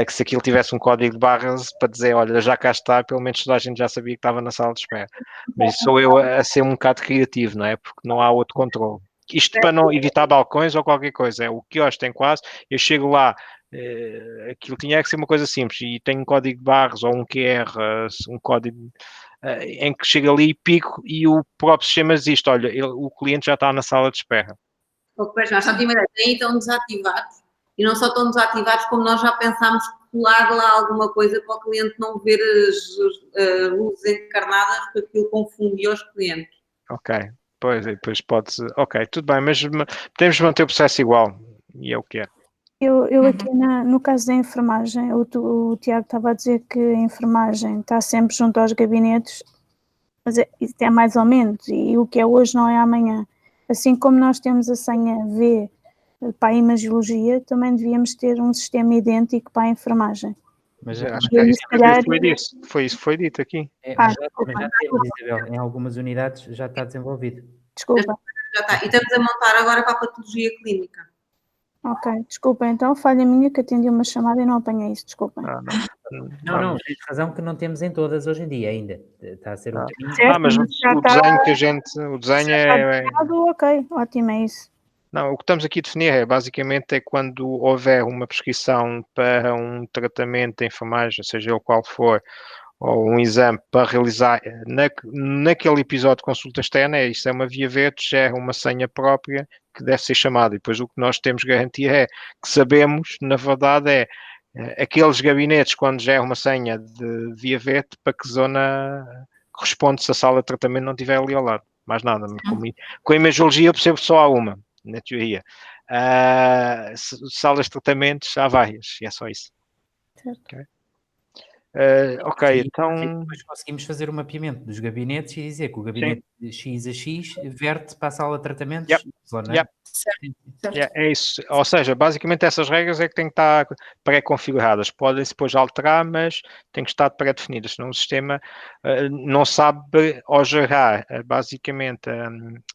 que se aquilo tivesse um código de barras para dizer, olha, já cá está, pelo menos toda a gente já sabia que estava na sala de espera. Mas isso sou eu a ser um bocado criativo, não é? Porque não há outro controle. Isto para não evitar balcões ou qualquer coisa. É o quiosque tem quase, eu chego lá, aquilo tinha que ser uma coisa simples, e tem um código de barras ou um QR, um código em que chega ali, pico, e o próprio sistema diz isto, olha, o cliente já está na sala de espera. Pois, nós só tínhamos ideia, aí estão desativados, e não só estão desativados, como nós já pensámos colar lá alguma coisa para o cliente não ver as luzes encarnadas, porque aquilo confundia os clientes. Ok, pois, e depois pode-se, ok, tudo bem, mas podemos manter o processo igual, e é o que é. Eu aqui no caso da enfermagem, o Tiago estava a dizer que a enfermagem está sempre junto aos gabinetes, mas isso é mais ou menos, e o que é hoje não é amanhã. Assim como nós temos a senha V para a imagiologia, também devíamos ter um sistema idêntico para a enfermagem. Mas acho que se calhar... foi isso que foi dito aqui. Mas já temos, Isabel, em algumas unidades já está desenvolvido. Desculpa. Já está. E estamos a montar agora para a patologia clínica. Ok, desculpa, então falha minha que atendi uma chamada e não apanhei isso, desculpa. Não, tens razão que não temos em todas hoje em dia ainda. Está a ser um caminho. Certo, mas o desenho que a gente, o desenho é... Ok, ótimo, é isso. Não, o que estamos aqui a definir basicamente é quando houver uma prescrição para um tratamento de enfermagem, seja ele qual for, ou um exame para realizar naquele episódio de consulta externa, isso é uma via verde, gera uma senha própria que deve ser chamada. E depois o que nós temos garantia é que sabemos, na verdade, aqueles gabinetes, quando gera uma senha de via verde, para que zona corresponde se a sala de tratamento não estiver ali ao lado. Mais nada. Com a imagiologia eu percebo só há uma, na teoria. Salas de tratamentos há várias, e é só isso. Certo. Ok, então... Depois conseguimos fazer o mapeamento dos gabinetes e dizer que o gabinete de X a X verte para a sala de tratamentos. É isso. Ou seja, basicamente essas regras é que têm que estar pré-configuradas. Podem-se depois alterar, mas têm que estar pré-definidas, senão o sistema não sabe ao gerar basicamente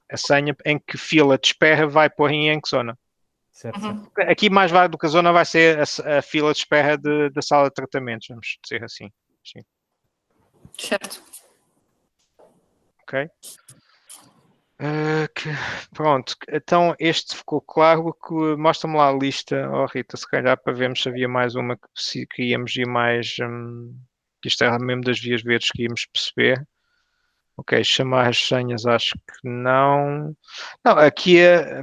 a senha em que fila de espera vai pôr em que zona. Certo. Aqui mais vale do que a zona vai ser a fila de espera da sala de tratamentos, vamos dizer assim. Sim. Certo. Ok. Pronto, então este ficou claro. Que mostra-me lá a lista, Rita, se calhar para vermos se havia mais uma que queríamos ir mais, isto era mesmo das vias verdes que íamos perceber. Ok, chamar as senhas acho que não. Não, aqui é...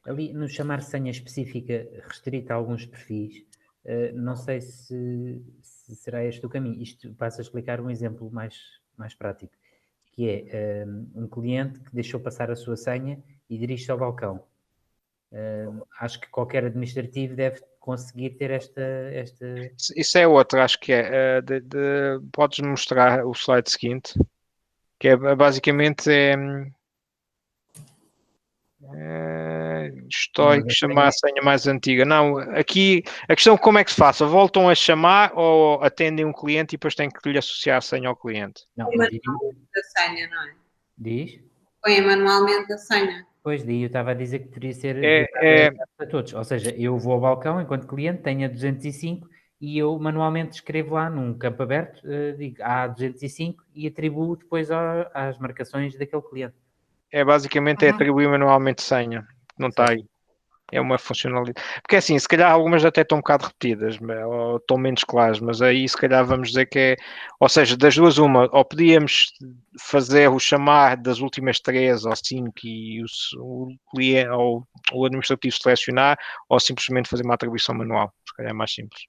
Ali no chamar senha específica restrita a alguns perfis, não sei se será este o caminho. Isto passa a explicar um exemplo mais prático, que é um cliente que deixou passar a sua senha e dirige-se ao balcão. Acho que qualquer administrativo deve conseguir ter esta... Isso é outro, acho que é. Podes mostrar o slide seguinte, que é basicamente histórico, chamar a senha mais antiga. Não, aqui a questão como é que se faça? Voltam a chamar ou atendem um cliente e depois têm que lhe associar a senha ao cliente? Não, manualmente a senha, não é? Diz? Põe manualmente a senha. Pois, daí eu estava a dizer que poderia ser para todos. Ou seja, eu vou ao balcão enquanto cliente, tenho a 205 e eu manualmente escrevo lá num campo aberto, digo A205 e atribuo depois às marcações daquele cliente. Basicamente atribuir manualmente senha, não está aí. É uma funcionalidade. Porque assim, se calhar algumas até estão um bocado repetidas, ou estão menos claras, mas aí se calhar vamos dizer que é... Ou seja, das duas uma, ou podíamos fazer o chamar das últimas 3 ou 5 e o cliente ou o administrativo selecionar, ou simplesmente fazer uma atribuição manual. Se calhar é mais simples.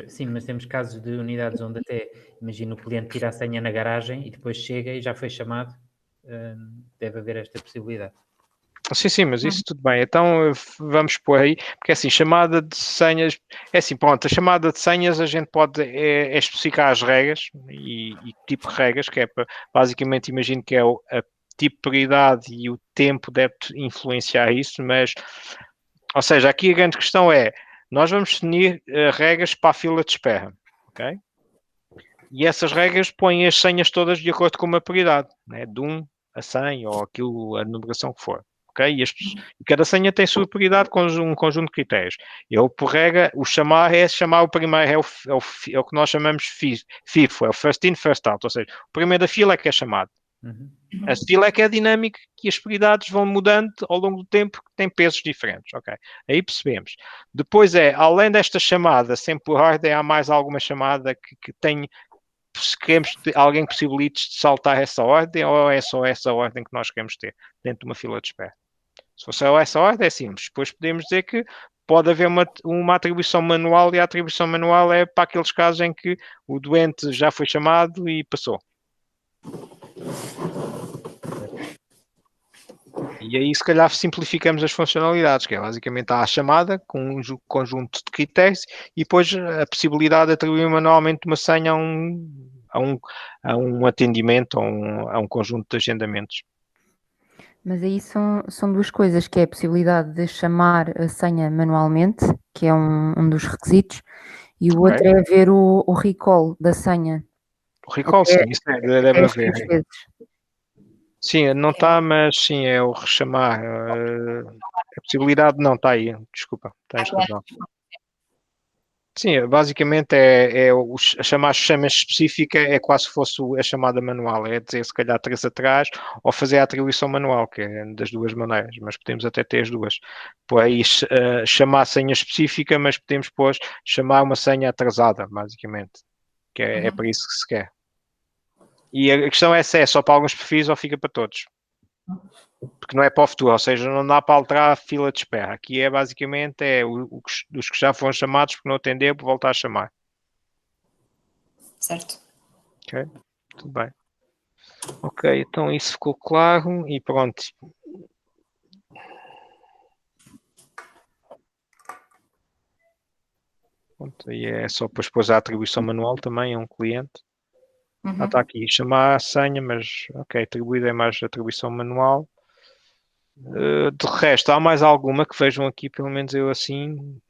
Sim, mas temos casos de unidades onde até, imagina, o cliente tira a senha na garagem e depois chega e já foi chamado. Deve haver esta possibilidade. Sim, mas isso tudo bem. Então vamos pôr aí, porque assim, chamada de senhas, é assim, pronto, a chamada de senhas a gente pode especificar as regras e tipo de regras, que é basicamente, imagino que é a tipo de prioridade e o tempo deve influenciar isso, mas, ou seja, aqui a grande questão é, nós vamos definir regras para a fila de espera, ok? E essas regras põem as senhas todas de acordo com uma prioridade, né? De 1 a 100 ou aquilo, a numeração que for. Okay? E cada senha tem sua prioridade com um conjunto de critérios. Eu, por regra, o chamar é chamar o primeiro, é o que nós chamamos FIFO, é o first in, first out, ou seja, o primeiro da fila é que é chamado. A fila é que é dinâmica e as prioridades vão mudando ao longo do tempo, que tem pesos diferentes. Ok, aí percebemos. Depois além desta chamada, sempre por ordem, há mais alguma chamada que tem, se queremos alguém que possibilite de saltar essa ordem, ou é só essa ordem que nós queremos ter dentro de uma fila de espera? Se for só essa ordem, é simples. Depois podemos dizer que pode haver uma atribuição manual, e a atribuição manual é para aqueles casos em que o doente já foi chamado e passou. E aí, se calhar, simplificamos as funcionalidades, que é basicamente há a chamada com um conjunto de critérios e depois a possibilidade de atribuir manualmente uma senha a um atendimento, a um conjunto de agendamentos. Mas aí são duas coisas, que é a possibilidade de chamar a senha manualmente, que é um dos requisitos, e o outro é ver o recall da senha. O recall, sim, isso deve haver. Vezes. Sim, não está, mas sim, é o rechamar. A possibilidade não está aí, desculpa, tens razão. Sim, basicamente a chamada chama específica é quase se fosse a chamada manual, é dizer se calhar 3 atrás ou fazer a atribuição manual, que é das duas maneiras, mas podemos até ter as duas. Depois chamar a senha específica, mas podemos depois chamar uma senha atrasada, basicamente, que é para isso que se quer. E a questão é se é só para alguns perfis ou fica para todos. Porque não é para o futuro, ou seja, não dá para alterar a fila de espera. Aqui é basicamente os que já foram chamados porque não atender, por voltar a chamar. Certo. Ok, tudo bem. Ok, então isso ficou claro e pronto. Pronto, e é só depois a atribuição manual também a um cliente. Está aqui chamar a senha, mas ok, atribuída é mais atribuição manual. De resto, há mais alguma que vejam aqui, pelo menos eu assim,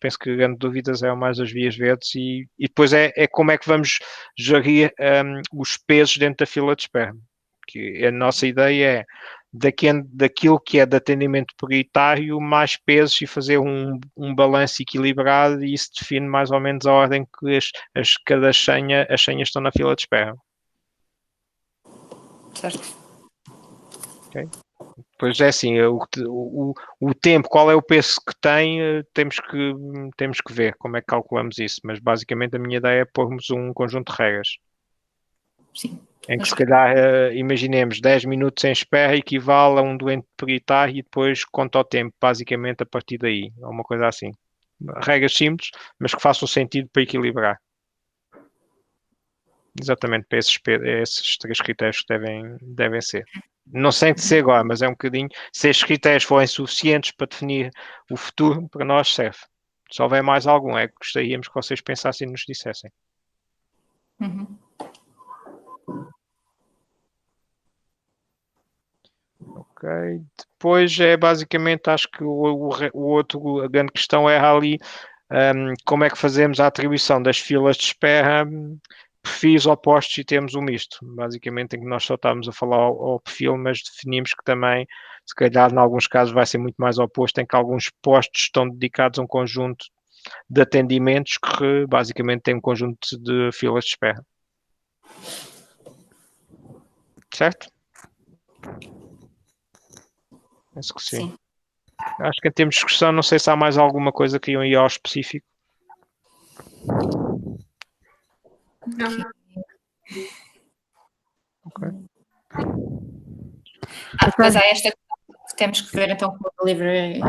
penso que a grande dúvida é mais as vias verdes e depois é como é que vamos gerir os pesos dentro da fila de espera. Que a nossa ideia é daquilo que é de atendimento prioritário, mais pesos e fazer um balanço equilibrado, e isso define mais ou menos a ordem que as senhas estão na fila de espera. Certo. Ok. Pois é assim, o tempo, qual é o peso que tem, temos que ver como é que calculamos isso, mas basicamente a minha ideia é pormos um conjunto de regras. Sim. Em que se calhar, imaginemos, 10 minutos em espera equivale a um doente prioritário e depois conta o tempo, basicamente a partir daí, ou uma coisa assim. Regras simples, mas que façam sentido para equilibrar. Exatamente, para esses 3 critérios que devem ser. Não sei de ser agora, mas é um bocadinho. Se estes critérios forem suficientes para definir o futuro, para nós serve. Se houver mais algum, é que gostaríamos que vocês pensassem e nos dissessem. Ok. Depois basicamente, acho que a grande questão é ali como é que fazemos a atribuição das filas de espera, perfis opostos, e temos um misto, basicamente, em que nós só estamos a falar ao perfil, mas definimos que também, se calhar, em alguns casos vai ser muito mais oposto, em que alguns postos estão dedicados a um conjunto de atendimentos que basicamente tem um conjunto de filas de espera. Certo? Penso que sim. Acho que em termos de discussão, não sei se há mais alguma coisa que iam ir ao específico. Não. Ok. Mas há esta coisa que temos que ver então com o delivery,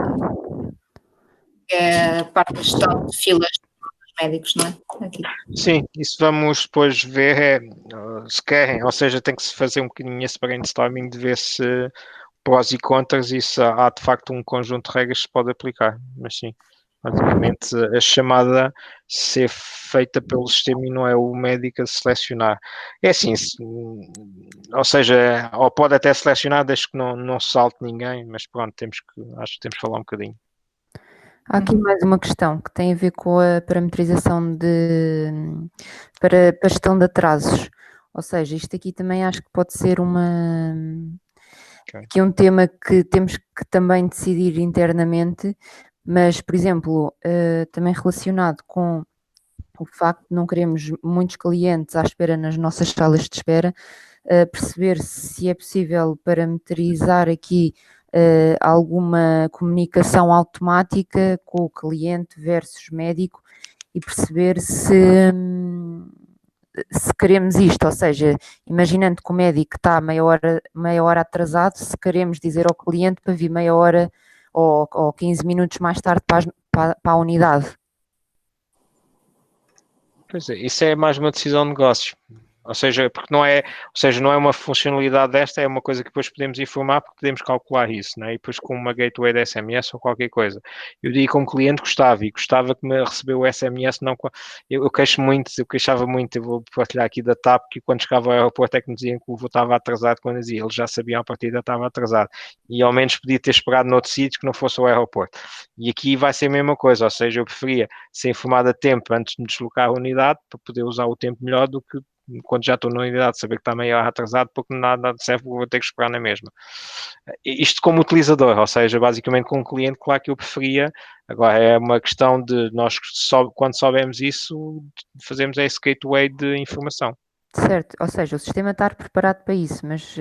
a parte da gestão de filas dos médicos, não é? Aqui. Sim, isso vamos depois ver, se querem, ou seja, tem que se fazer um bocadinho esse brainstorming de ver se prós e contras e se há de facto um conjunto de regras que se pode aplicar, mas sim, basicamente a chamada ser feita pelo sistema e não é o médico a selecionar. É assim, ou seja, ou pode até selecionar desde que não salte ninguém, mas pronto, acho que temos que falar um bocadinho. Há aqui mais uma questão que tem a ver com a parametrização para a gestão de atrasos. Ou seja, isto aqui também acho que pode ser aqui um tema que temos que também decidir internamente, mas, por exemplo, também relacionado com o facto de não queremos muitos clientes à espera nas nossas salas de espera, perceber se é possível parametrizar aqui alguma comunicação automática com o cliente versus médico e perceber se queremos isto, ou seja, imaginando que o médico está meia hora atrasado, se queremos dizer ao cliente para vir meia hora ou 15 minutos mais tarde para a unidade. Pois é, isso é mais uma decisão de negócios. Ou seja, porque não é uma funcionalidade desta, é uma coisa que depois podemos informar porque podemos calcular isso, né? E depois com uma gateway de SMS ou qualquer coisa. Eu digo como cliente gostava que me recebeu o SMS, não, eu queixava muito, eu vou partilhar aqui da TAP, que quando chegava ao aeroporto é que me diziam que o voo estava atrasado quando dizia, eles já sabiam a partida estava atrasado. E ao menos podia ter esperado noutro sítio que não fosse o aeroporto. E aqui vai ser a mesma coisa, ou seja, eu preferia ser informado a tempo antes de me deslocar à unidade para poder usar o tempo melhor do que quando já estou na unidade, saber que está meio atrasado porque nada serve, vou ter que esperar na mesma. Isto como utilizador, ou seja, basicamente com um cliente, claro que eu preferia. Agora é uma questão de nós, quando soubermos isso, fazemos esse gateway de informação. Certo, ou seja, o sistema está preparado para isso, mas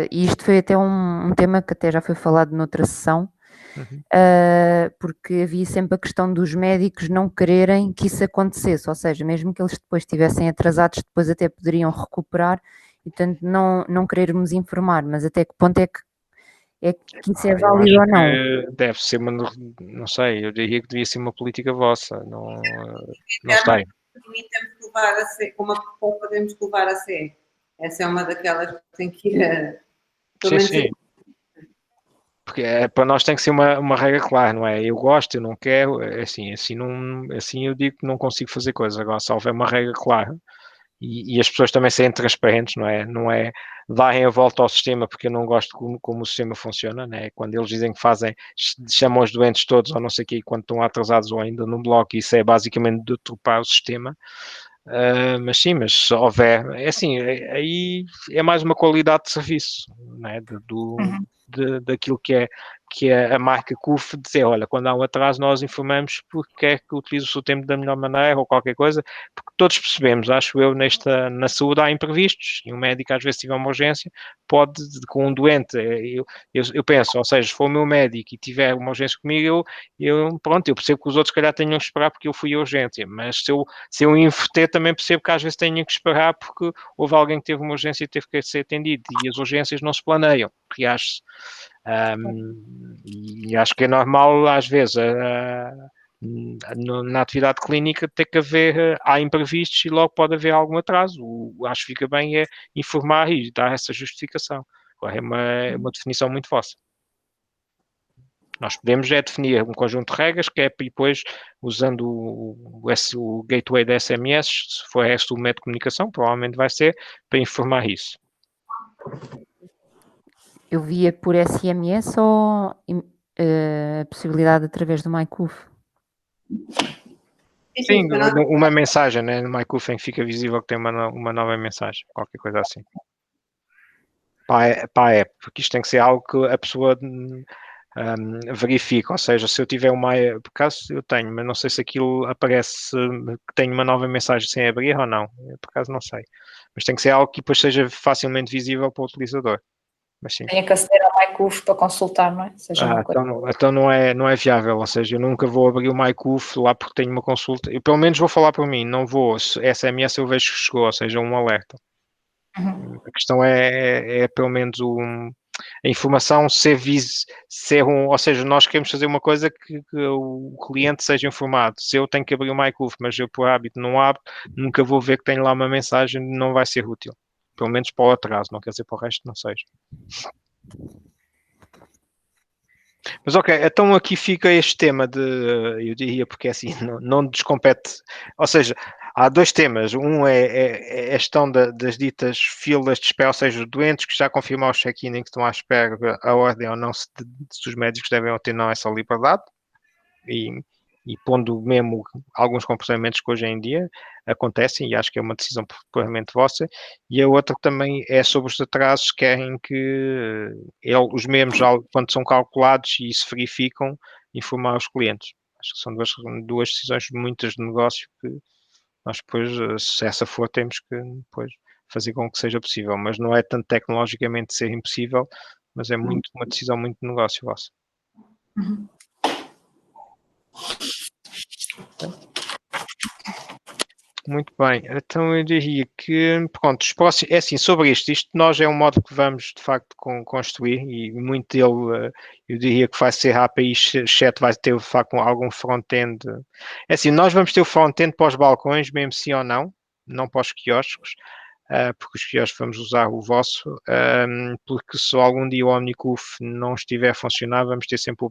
isto foi até um tema que até já foi falado noutra sessão, porque havia sempre a questão dos médicos não quererem que isso acontecesse, ou seja, mesmo que eles depois estivessem atrasados, depois até poderiam recuperar e, portanto, não querermos informar, mas até que ponto é que isso é válido ou não? Deve ser não sei, eu diria que devia ser uma política vossa, não sei. Temos que levar a sério, como podemos levar a sério. Essa é uma daquelas que tem que ir a... Sim. Porque para nós tem que ser uma regra clara, não é? Eu gosto, eu não quero, assim eu digo que não consigo fazer coisas. Agora, se houver uma regra clara e as pessoas também serem transparentes, não é darem a volta ao sistema porque eu não gosto como o sistema funciona, né? Quando eles dizem que chamam os doentes todos ou não sei o quê, quando estão atrasados ou ainda no bloco, isso é basicamente deturpar o sistema. Mas sim, mas se houver, aí é mais uma qualidade de serviço, né? Daquilo que é a marca CUF, dizer, olha, quando há um atraso nós informamos porque é que utiliza o seu tempo da melhor maneira ou qualquer coisa, porque todos percebemos, acho eu, na saúde há imprevistos, e um médico às vezes tiver uma urgência, pode, com um doente, eu penso, ou seja, se for o meu médico e tiver uma urgência comigo, eu percebo que os outros se calhar tenham que esperar porque eu fui a urgência, mas se eu inverter também percebo que às vezes tenho que esperar porque houve alguém que teve uma urgência e teve que ser atendido, e as urgências não se planeiam, reage-se. E acho que é normal às vezes na atividade clínica ter que haver, há imprevistos e logo pode haver algum atraso. Acho que fica bem informar e dar essa justificação. Agora é uma definição muito vossa. Nós podemos definir um conjunto de regras que é depois, usando o gateway da SMS, se for este o método de comunicação, provavelmente vai ser para informar isso. Eu via por SMS ou a possibilidade através do MyCUF? Sim, uma mensagem, né, no MyCUF em que fica visível que tem uma nova mensagem, qualquer coisa assim. Para a app, porque isto tem que ser algo que a pessoa verifica, ou seja, se eu tiver por acaso eu tenho, mas não sei se aquilo aparece que tem uma nova mensagem sem abrir ou não, por acaso não sei, mas tem que ser algo que depois seja facilmente visível para o utilizador. Mas sim. Tenho que aceder ao MyCUF para consultar, não é? Então não é viável, ou seja, eu nunca vou abrir o MyCUF lá porque tenho uma consulta, eu pelo menos vou falar por mim, não vou, SMS eu vejo que chegou, ou seja, um alerta. A questão é pelo menos a informação ser ou seja, nós queremos fazer uma coisa que o cliente seja informado. Se eu tenho que abrir o MyCUF, mas eu por hábito não abro, nunca vou ver que tenho lá uma mensagem, não vai ser útil. Pelo menos para o atraso, não quer dizer para o resto não seja. Mas ok, então aqui fica este tema de, eu diria, porque assim, não descompete, ou seja, há dois temas, um é a questão das ditas filas de espera, ou seja, doentes que já confirmaram o check-in e que estão à espera a ordem ou não, se os médicos devem ou ter não essa liberdade, e pondo mesmo alguns comportamentos que hoje em dia acontecem, e acho que é uma decisão provavelmente vossa, e a outra também é sobre os atrasos, querem que os mesmos, quando são calculados e se verificam, informar os clientes. Acho que são duas decisões muitas de negócio que nós depois, se essa for, temos que depois fazer com que seja possível, mas não é tanto tecnologicamente ser impossível, mas é muito uma decisão muito de negócio vossa. Uhum. Muito bem, então eu diria que, pronto, os próximos, é assim, sobre isto nós é um modo que vamos de facto construir e muito dele, eu diria que vai ser a API chat, vai ter de facto algum front-end. É assim, nós vamos ter o front-end para os balcões, mesmo sim ou não para os quiosques, porque os quiosques vamos usar o vosso, porque se algum dia o Omnicuf não estiver a funcionar, vamos ter sempre o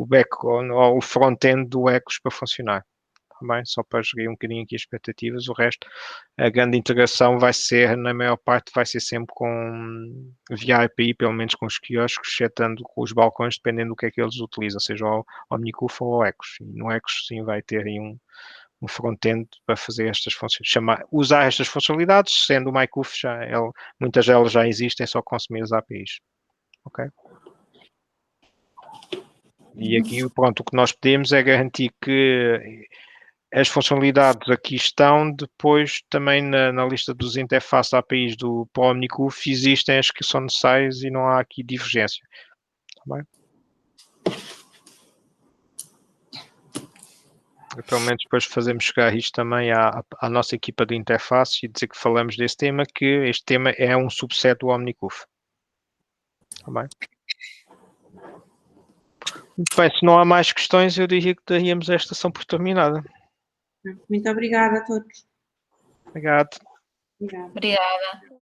back ou o front-end do Ecos para funcionar. Também, só para gerir um bocadinho aqui as expectativas, o resto, a grande integração vai ser, na maior parte, vai ser sempre via API, pelo menos com os quiosques, setando com os balcões, dependendo do que é que eles utilizam, seja o Omnicuf ou o Ecos. E no Ecos, sim, vai ter aí um front-end para fazer estas funções, usar estas funcionalidades, sendo o MyCuf, muitas delas já existem, é só consumir as APIs. Ok? E aqui, pronto, o que nós pedimos é garantir que as funcionalidades aqui estão, depois também na lista dos interfaces APIs do Omnicuf existem as que são necessárias e não há aqui divergência. Tá bem? E, pelo menos depois fazemos chegar isto também à nossa equipa de interface e dizer que falamos desse tema, que este tema é um subset do Omnicuf. Tá bem? Muito bem, se não há mais questões, eu diria que daríamos esta sessão por terminada. Muito obrigada a todos. Obrigado. Obrigada. Obrigada.